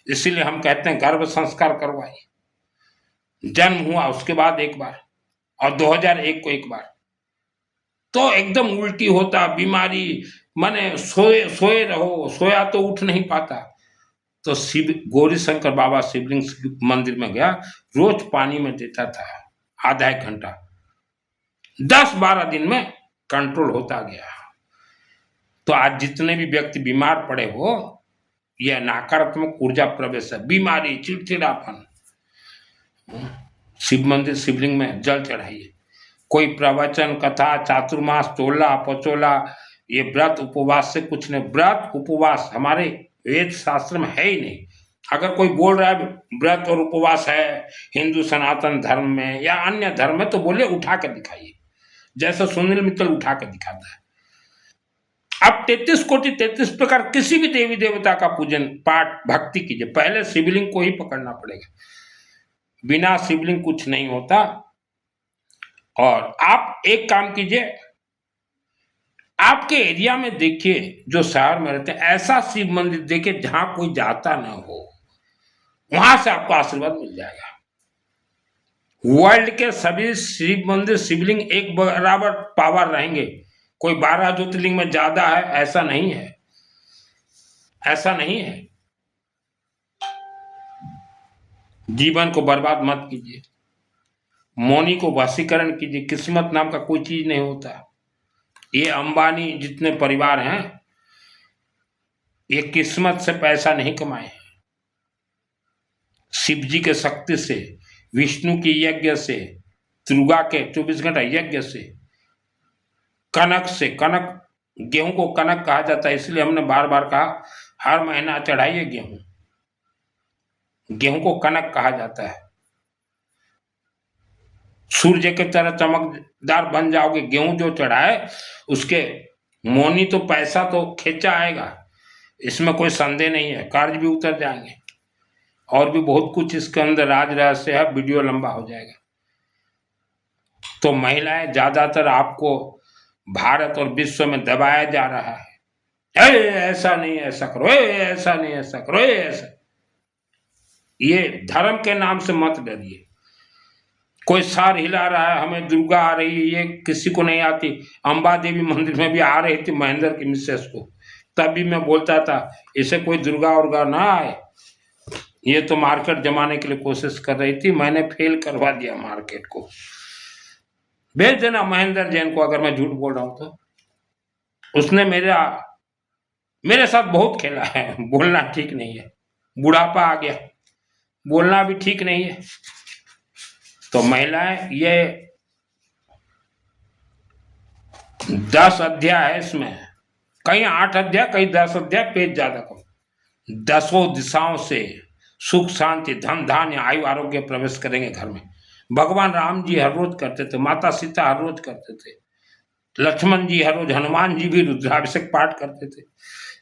इसीलिए हम कहते हैं गर्भ संस्कार करवाइए। जन्म हुआ उसके बाद एक बार, और 2001 को एक बार। तो एकदम उल्टी होता, बीमारी, माने सोए सोए रहो, सोया तो उठ नहीं पाता। तो शिव गौरी शंकर बाबा शिवलिंग मंदिर में गया, रोज पानी में देता था आधा 1 घंटा, 10-12 दिन में कंट्रोल होता गया। तो आज जितने भी व्यक्ति बीमार पड़े हो, यह नकारात्मक ऊर्जा प्रवेश है, बीमारी, चिड़चिड़ापन। शिव मंदिर शिवलिंग में जल चढ़ाइए। कोई प्रवचन, कथा, चातुर्मास, तोला पचोला, ये व्रत उपवास से कुछ नहीं। व्रत उपवास हमारे वेद शास्त्र में है ही नहीं। अगर कोई बोल रहा है व्रत और उपवास है हिंदू सनातन धर्म में या अन्य धर्म में, तो बोले उठा के दिखाइए, जैसे सुनील मित्तल उठा के दिखाता है। आप 33 कोटि 33 प्रकार किसी भी देवी देवता का पूजन पाठ भक्ति कीजिए। पहले शिवलिंग को ही पकड़ना पड़ेगा, बिना शिवलिंग कुछ नहीं होता। और आप एक काम कीजिए, आपके एरिया में देखिए, जो शहर में रहते हैं, ऐसा शिव मंदिर देखिए जहां कोई जाता ना हो, वहां से आपको आशीर्वाद मिल जाएगा। वर्ल्ड के सभी शिव मंदिर शिवलिंग एक बराबर पावर रहेंगे। कोई 12 ज्योतिर्लिंग में ज्यादा है ऐसा नहीं है, ऐसा नहीं है। जीवन को बर्बाद मत कीजिए, मौनी को वशीकरण कीजिए। किस्मत नाम का कोई चीज नहीं होता। ये अंबानी जितने परिवार हैं, ये किस्मत से पैसा नहीं कमाए हैं, शिव जी के शक्ति से, विष्णु के यज्ञ से, दुर्गा के 24 घंटा यज्ञ से, कनक से। कनक, गेहूं को कनक कहा जाता है, इसलिए हमने बार बार कहा हर महीना चढ़ाइए गेहूं। गेहूं को कनक कहा जाता है। सूर्य के तरह चमकदार बन जाओगे। गेहूं जो चढ़ाए उसके मोनी तो पैसा तो खींचा आएगा, इसमें कोई संदेह नहीं है। कर्ज भी उतर जाएंगे, और भी बहुत कुछ इसके अंदर राज रहस्य है, वीडियो लंबा हो जाएगा। तो महिलाएं ज्यादातर आपको भारत और विश्व में दबाया जा रहा है, ऐसा नहीं ऐसा करो, ऐसा नहीं ऐसा करो, ऐसा। ये धर्म के नाम से मत डरिए। कोई सार हिला रहा है, हमें दुर्गा आ रही है, ये किसी को नहीं आती। अंबा देवी मंदिर में भी आ रही थी महेंद्र की मिसेस को, तब भी मैं बोलता था इसे कोई दुर्गा उर्गा ना आए, ये तो मार्केट जमाने के लिए कोशिश कर रही थी। मैंने फेल करवा दिया मार्केट को। भेज देना महेंद्र जैन को, अगर मैं झूठ बोल रहा हूं तो। उसने मेरे साथ बहुत खेला है। बोलना ठीक नहीं है, बुढ़ापा आ गया, बोलना भी ठीक नहीं है। तो महिलाएं, ये 10 अध्याय है इसमें, कहीं 8 अध्याय, कहीं 10 अध्याय, पेज ज्यादा कम। 10 दिशाओं से सुख शांति धन धान्य आयु आरोग्य प्रवेश करेंगे घर में। भगवान राम जी हर रोज करते थे, माता सीता हर रोज करते थे, लक्ष्मण जी हर रोज, हनुमान जी भी रुद्राभिषेक पाठ करते थे,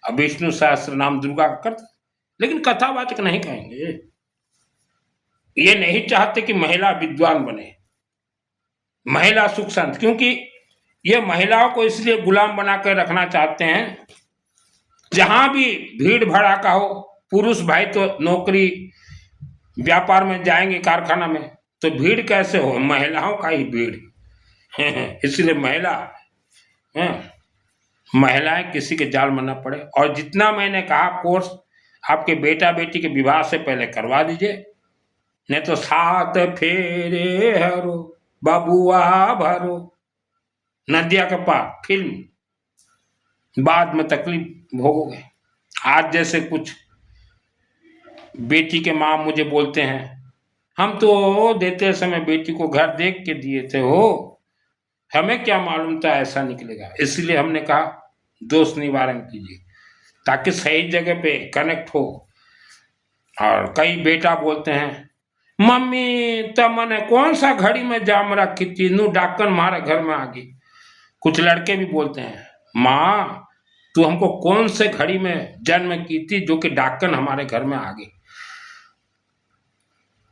अब विष्णु सहस्त्र नाम दुर्गा का करते, लेकिन कथावाचक नहीं कहेंगे। ये नहीं चाहते कि महिला विद्वान बने, महिला सुख शांति, क्योंकि ये महिलाओं को इसलिए गुलाम बना कर रखना चाहते हैं, जहां भी भीड़ भड़ाका हो, पुरुष भाई तो नौकरी व्यापार में जाएंगे, कारखाना में, तो भीड़ कैसे हो, महिलाओं का ही भीड़ इसलिए महिलाएं किसी के जाल में न पड़े। और जितना मैंने कहा कोर्स आपके बेटा बेटी के विवाह से पहले करवा दीजिए, नहीं तो 7 फेरे हरो बबुआ भरो, नदिया के पार फिल्म, बाद में तकलीफ भोगोगे। आज जैसे कुछ बेटी के माँ मुझे बोलते हैं, हम तो देते समय बेटी को घर देख के दिए थे हो, हमें क्या मालूम था ऐसा निकलेगा। इसलिए हमने कहा दोष निवारण कीजिए ताकि सही जगह पे कनेक्ट हो। और कई बेटा बोलते हैं, मम्मी तब मैंने कौन सा घड़ी में जाम रखी थी, नू डाकन हमारे घर में आ गई। कुछ लड़के भी बोलते हैं, माँ तू हमको कौन से घड़ी में जन्म की थी जो कि डाकन हमारे घर में आ गई।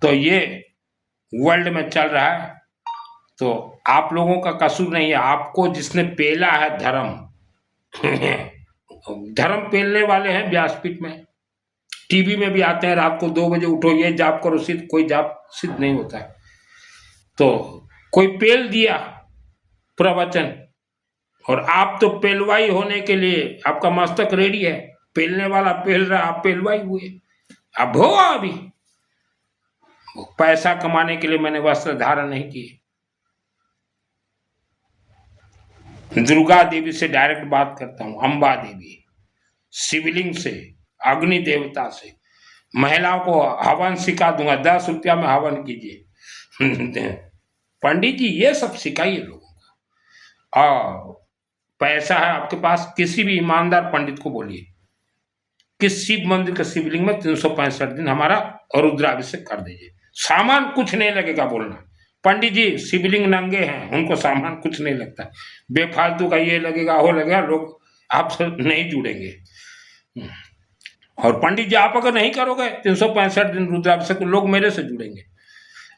तो ये वर्ल्ड में चल रहा है, तो आप लोगों का कसूर नहीं है, आपको जिसने पेला है धर्म धर्म पेलने वाले हैं व्यासपीठ में, टीवी में भी आते हैं, रात को 2 बजे उठो ये जाप करो, सिद्ध, कोई जाप सिद्ध नहीं होता है। तो कोई पेल दिया प्रवचन, और आप तो पेलवाई होने के लिए आपका मस्तक रेडी है, पेलने वाला पेल रहा, आप पेलवाई हुए, अब हो अभी पैसा कमाने के लिए मैंने वस्त्र धारण नहीं किए। दुर्गा देवी से डायरेक्ट बात करता हूं, अंबा देवी, शिवलिंग से, अग्नि देवता से, महिलाओं को हवन सिखा दूंगा, 10 रुपया में हवन कीजिए पंडित जी ये सब सिखाइए लोगों को। और पैसा है आपके पास, किसी भी ईमानदार पंडित को बोलिए कि शिव मंदिर के शिवलिंग में 365 दिन हमारा रुद्राभिषेक कर दीजिए, सामान कुछ नहीं लगेगा। बोलना पंडित जी शिवलिंग नंगे हैं, उनको सामान कुछ नहीं लगता, बेफालतू का ये लगेगा वो लगेगा, लोग आपसे नहीं जुड़ेंगे। और पंडित जी आप अगर नहीं करोगे 365 दिन रुद्राभिषेक, लोग मेरे से जुड़ेंगे।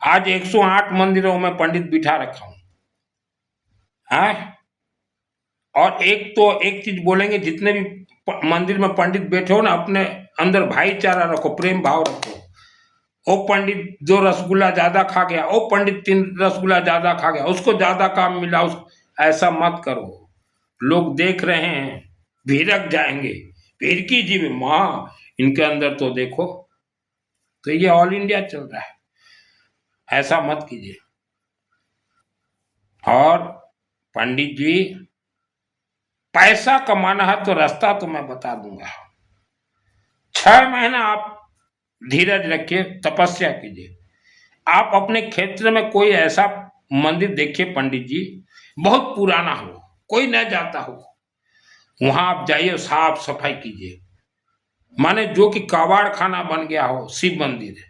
आज 108 मंदिरों में पंडित बिठा रखा हूं, हाँ। और एक चीज बोलेंगे, जितने भी मंदिर में पंडित बैठे हो ना, अपने अंदर भाईचारा रखो, प्रेम भाव रखो। ओ पंडित 2 रसगुल्ला ज्यादा खा गया, ओ पंडित 3 रसगुल्ला ज्यादा खा गया, उसको ज्यादा काम मिला, ऐसा मत करो। लोग देख रहे हैं, भिड़क जाएंगे, भिड़की जी माँ इनके अंदर तो देखो। तो ये ऑल इंडिया चल रहा है, ऐसा मत कीजिए। और पंडित जी पैसा कमाना है तो रास्ता तो मैं बता दूंगा, 6 महीना आप धीरज रखिए, तपस्या कीजिए। आप अपने क्षेत्र में कोई ऐसा मंदिर देखिए पंडित जी, बहुत पुराना हो, कोई न जाता हो, वहां आप जाइए, साफ सफाई कीजिए। माने जो कि कबाड़ खाना बन गया हो, शिव मंदिर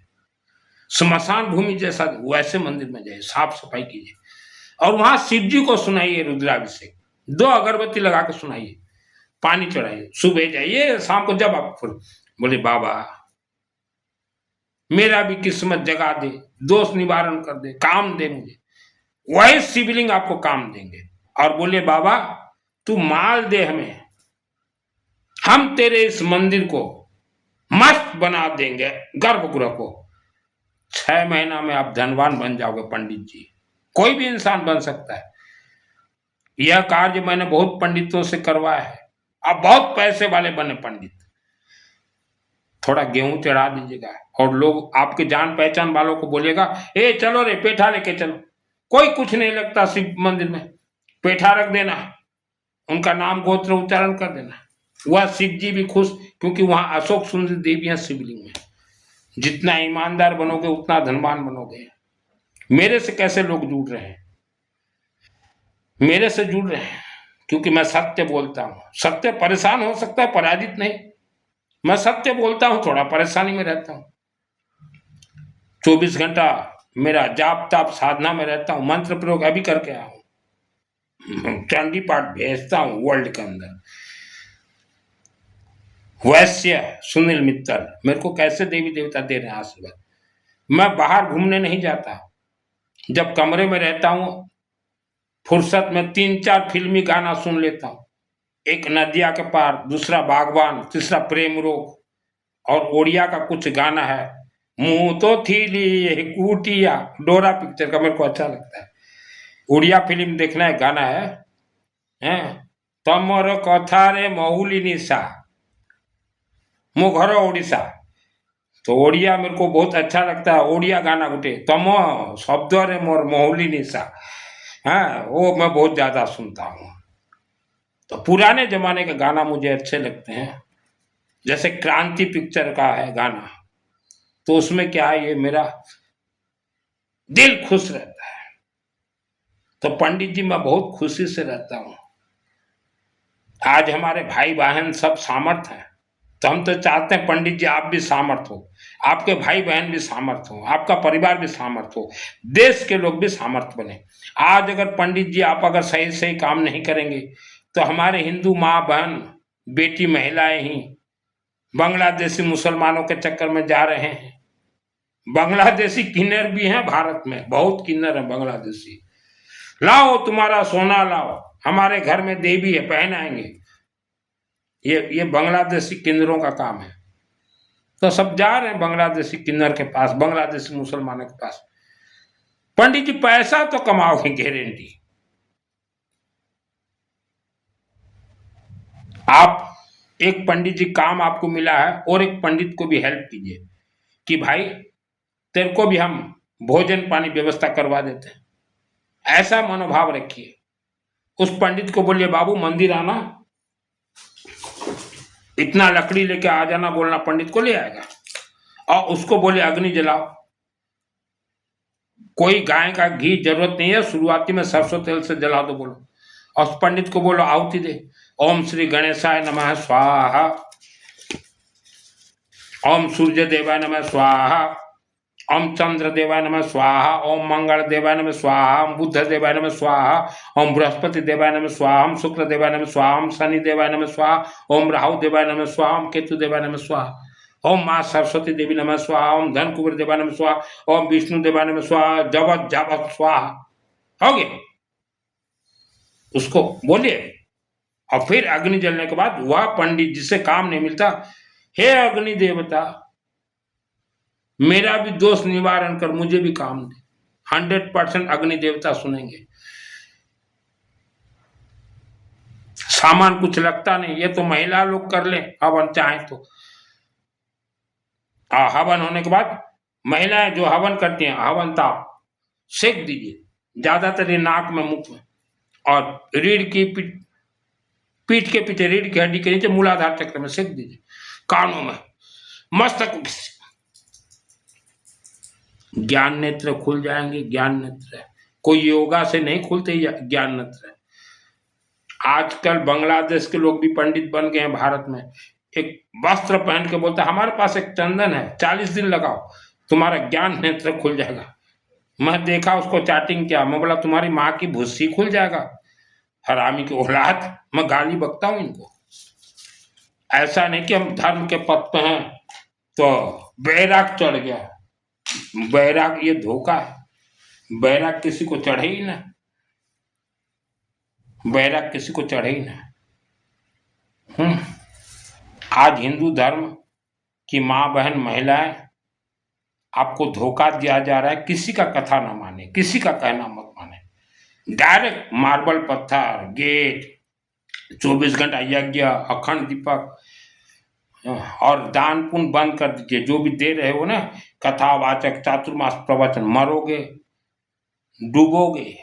स्मशान भूमि जैसा, वैसे मंदिर में जाइए, साफ सफाई कीजिए। और वहां शिव जी को सुनाइए रुद्राभिषेक, 2 अगरबत्ती लगा के सुनाइए, पानी चढ़ाइए, सुबह जाइए, शाम को जब आप बोले बाबा मेरा भी किस्मत जगा दे, दोष निवारण कर दे, काम दे मुझे, वही शिवलिंग आपको काम देंगे। और बोले बाबा तू माल दे हमें, हम तेरे इस मंदिर को मस्त बना देंगे, गर्भगृह को। 6 महीना में आप धनवान बन जाओगे पंडित जी, कोई भी इंसान बन सकता है। यह कार्य मैंने बहुत पंडितों से करवाया है, आप बहुत पैसे वाले बने पंडित। थोड़ा गेहूं चढ़ा दीजिएगा, और लोग आपके जान पहचान वालों को बोलिएगा, ए चलो रे पेठा लेके चलो, कोई कुछ नहीं लगता शिव मंदिर में, पेठा रख देना, उनका नाम गोत्र उच्चारण कर देना, वह शिव जी भी खुश, क्योंकि वहां अशोक सुंदर देवी है शिवलिंग में। जितना ईमानदार बनोगे उतना धनवान बनोगे। मेरे से कैसे लोग जुड़ रहे हैं, मेरे से जुड़ रहे हैं क्योंकि मैं सत्य बोलता हूं। सत्य परेशान हो सकता है, पराजित नहीं। मैं सत्य बोलता हूं, थोड़ा परेशानी में रहता हूं, 24 घंटा मेरा जाप ताप साधना में रहता हूँ, मंत्र प्रयोग अभी करके आया हूँ, चंडी पाठ भेजता हूँ वर्ल्ड के अंदर। वैश्य सुनील मित्तल मेरे को कैसे देवी देवता दे रहे हैं आशीर्वाद। मैं बाहर घूमने नहीं जाता, जब कमरे में रहता हूँ फुर्सत में 3-4 फिल्मी गाना सुन लेता हूँ। एक नदिया के पार, दूसरा बागवान, तीसरा प्रेम रोग और ओडिया का कुछ गाना है, मुंह तो थी कुटिया, डोरा पिक्चर का मेरे को अच्छा लगता है। उड़िया फिल्म देखना है, गाना है तमर कथा रे महुली निशा मो घर ओडिशा। तो ओडिया मेरे को बहुत अच्छा लगता है, ओडिया गाना गुटे तम शब्द रे मोर महुली निशा, वो मैं बहुत ज्यादा सुनता हूँ। तो पुराने जमाने के गाना मुझे अच्छे लगते हैं, जैसे क्रांति पिक्चर का है गाना, तो उसमें क्या है, ये मेरा दिल खुश रहता है। तो पंडित जी मैं बहुत खुशी से रहता हूँ। आज हमारे भाई बहन सब सामर्थ हैं, तो हम तो चाहते हैं पंडित जी आप भी सामर्थ हो, आपके भाई बहन भी सामर्थ हो, आपका परिवार भी सामर्थ हो, देश के लोग भी सामर्थ बने। आज अगर पंडित जी आप अगर सही सही काम नहीं करेंगे तो हमारे हिंदू माँ बहन बेटी महिलाएं ही बांग्लादेशी मुसलमानों के चक्कर में जा रहे हैं। बांग्लादेशी किन्नर भी हैं भारत में, बहुत किन्नर हैं बांग्लादेशी। लाओ तुम्हारा सोना लाओ, हमारे घर में देवी है पहनाएंगे। ये बांग्लादेशी किन्नरों का काम है। तो सब जा रहे हैं बांग्लादेशी किन्नर के पास, बांग्लादेशी मुसलमानों के पास। पंडित जी पैसा तो कमाओगे गारंटी। आप एक पंडित जी काम आपको मिला है और एक पंडित को भी हेल्प कीजिए कि भाई तेरे को भी हम भोजन पानी व्यवस्था करवा देते हैं, ऐसा मनोभाव रखिए। उस पंडित को बोलिए बाबू मंदिर आना, इतना लकड़ी लेके आ जाना बोलना, पंडित को ले आएगा। और उसको बोले अग्नि जलाओ, कोई गाय का घी जरूरत नहीं है, शुरुआती में सरसों तेल से जला दो बोलो। और उस पंडित को बोलो आहुति दे, ओम श्री गणेशाय नमः स्वाहा, ओम सूर्य देवाय नमः स्वाहा, ओम चंद्र देवाय नमः स्वाहा, ओम मंगल देवाय नमः स्वाहा, ओम बुद्ध देवाय नमः स्वाहा, ओम बृहस्पति देवाय नमः स्वाहा, ओम शुक्र देवाय नमः स्वाहा, ओम शनि देवाय नमः स्वाहा, ओम राहु देवाय नमः स्वाहा, ओम केतु देवाय नमः स्वाहा, ओम माँ सरस्वती देवी नमः स्वाहा, ओम धन कुबेर देवाय नमः स्वाहा, ओम विष्णु देवाय नमः स्वाहा, जगत जावत स्वाहा। हो गया, उसको बोलिए। और फिर अग्नि जलने के बाद वह पंडित जिसे काम नहीं मिलता, हे अग्नि देवता मेरा भी दोष निवारण कर, मुझे भी काम दे। 100% अग्नि देवता सुनेंगे। सामान कुछ लगता नहीं, ये तो महिला लोग कर ले हवन चाहे तो। हवन होने के बाद महिलाएं जो हवन करती हैं, हवन ताप सेक दीजिए, ज्यादातर ये नाक में मुख में, और रीढ़ की पीठ के पीछे रीढ़ की हड्डी के नीचे मूलाधार चक्र में सेक दीजिए, कानों में, मस्तक, ज्ञान नेत्र खुल जाएंगे। ज्ञान नेत्र कोई योगा से नहीं खुलते ज्ञान नेत्र। आजकल बांग्लादेश के लोग भी पंडित बन गए हैं भारत में। एक वस्त्र पहन के बोलता हमारे पास एक चंदन है, 40 दिन लगाओ तुम्हारा ज्ञान नेत्र खुल जाएगा। मैं देखा उसको चैटिंग किया, मैं बोला तुम्हारी माँ की भुस्सी खुल जाएगा, हरामी की औलाद। मैं गाली बकता हूँ इनको। ऐसा नहीं कि हम धर्म के पथ पे हैं तो बैराग चढ़ गया। बैराग ये धोखा है, बैराग किसी को चढ़े ही ना, बैराग किसी को चढ़े ही ना। आज हिंदू धर्म की माँ बहन महिलाएं आपको धोखा दिया जा रहा है। किसी का कथा ना माने, किसी का कहना मत माने। डायरेक्ट मार्बल पत्थर, गेट, 24 घंटा यज्ञ, अखंड दीपक और दान पुण्य बंद कर दीजिए। जो भी दे रहे हो ना, कथावाचक, चातुर्मास प्रवचन, मरोगे, डूबोगे।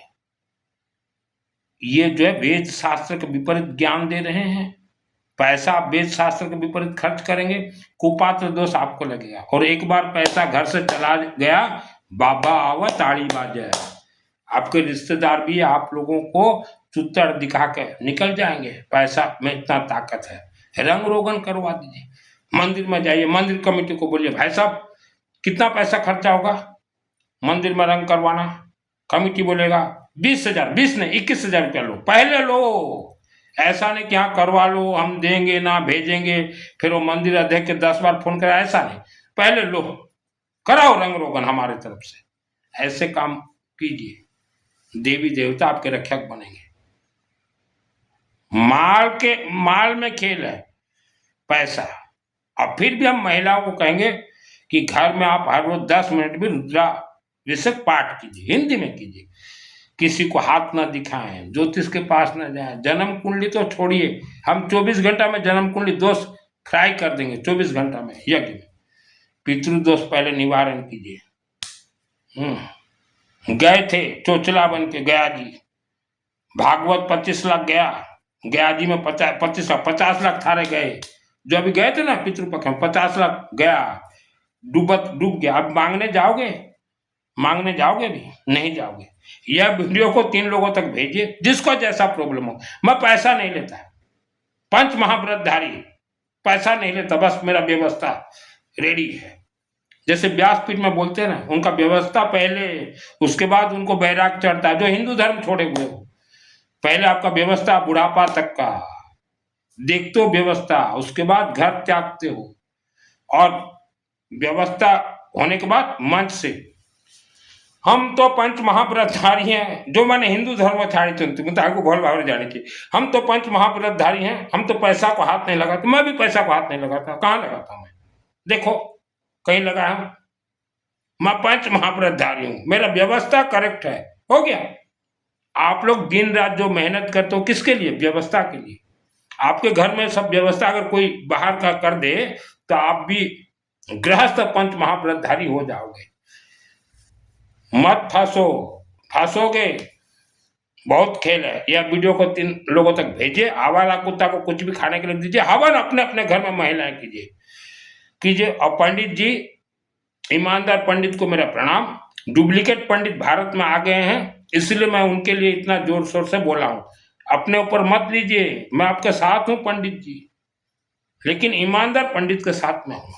ये जो है वेद शास्त्र के विपरीत ज्ञान दे रहे हैं। पैसा आप वेद शास्त्र के विपरीत खर्च करेंगे, कुपात्र दोष आपको लगेगा। और एक बार पैसा घर से चला गया, बाबा आवा ताड़ी बाजे, आपके रिश्तेदार भी आप लोगों को चुत्तर दिखा के निकल जाएंगे। पैसा में इतना ताकत है। रंग रोगन करवा दीजिए, मंदिर में जाइए, मंदिर कमेटी को बोलिए भाई साहब कितना पैसा खर्चा होगा, मंदिर में रंग करवाना, कमिटी बोलेगा 20,000, 20 नहीं 21,000 रुपया लो, पहले लो। ऐसा नहीं कि हाँ करवा लो, हम देंगे ना भेजेंगे, फिर वो मंदिर अध्यक्ष के 10 बार फोन करा, ऐसा नहीं, पहले लो, कराओ रंग रोगन हमारे तरफ से। ऐसे काम कीजिए, देवी देवता आपके रक्षक बनेंगे। माल में खेल है पैसा। अब फिर भी हम महिलाओं को कहेंगे कि घर में आप हर रोज 10 मिनट भी रुद्राभिषेक पाठ कीजिए, हिंदी में कीजिए, किसी को हाथ ना दिखाएं, ज्योतिष के पास ना जाएं, जन्म कुंडली तो छोड़िए, हम 24 घंटा में जन्म कुंडली दोष फ्राई कर देंगे, 24 घंटा में यज्ञ में। पितृदोष पहले निवारण कीजिए। गए थे चोचला बन के गया जी, भागवत 25 लाख गया जी में 50 लाख थारे गए, जो अभी गए थे ना पितृपक्ष में 50 लाख गया, डूब गया। अब मांगने जाओगे भी नहीं जाओगे। यह वीडियो को 3 लोगों तक भेजिए, जिसको जैसा प्रॉब्लम हो। मैं पैसा नहीं लेता, पंच महाव्रतधारी पैसा नहीं लेता, बस मेरा व्यवस्था रेडी है। जैसे व्यासपीठ में बोलते हैं ना, उनका व्यवस्था पहले, उसके बाद उनको बैराग चढ़ता है, जो हिंदू धर्म छोड़े हुए हो। पहले आपका व्यवस्था बुढ़ापा तक का देखते हो व्यवस्था, उसके बाद घर त्यागते हो, और व्यवस्था होने के बाद मंच से। हम तो पंच महाव्रतधारी हैं, जो मैंने हिंदू धर्म छाड़ी चुनती हूँ, आपको भोल भाव जाने की। हम तो पंच महाव्रतधारी हैं, हम तो पैसा को हाथ नहीं लगाते। मैं भी पैसा को हाथ नहीं लगाता, कहाँ लगाता मैं, देखो कहीं लगा है? मैं पंच महाव्रतधारी हूँ, मेरा व्यवस्था करेक्ट है, हो गया। आप लोग दिन रात जो मेहनत करते हो किसके लिए? व्यवस्था के लिए। आपके घर में सब व्यवस्था अगर कोई बाहर का कर दे तो आप भी गृहस्थ पंच महाव्रतधारी हो जाओगे। मत फंसोगे, बहुत खेल है। यह वीडियो को 3 लोगों तक भेजिए, आवारा कुत्ता को कुछ भी खाने के लिए दीजिए, हवन अपने अपने घर में महिलाएं कीजिए। और पंडित जी, ईमानदार पंडित को मेरा प्रणाम। डुप्लीकेट पंडित भारत में आ गए हैं, इसलिए मैं उनके लिए इतना जोर शोर से बोला हूं। अपने ऊपर मत लीजिए, मैं आपके साथ हूं पंडित जी, लेकिन ईमानदार पंडित के साथ में हूं।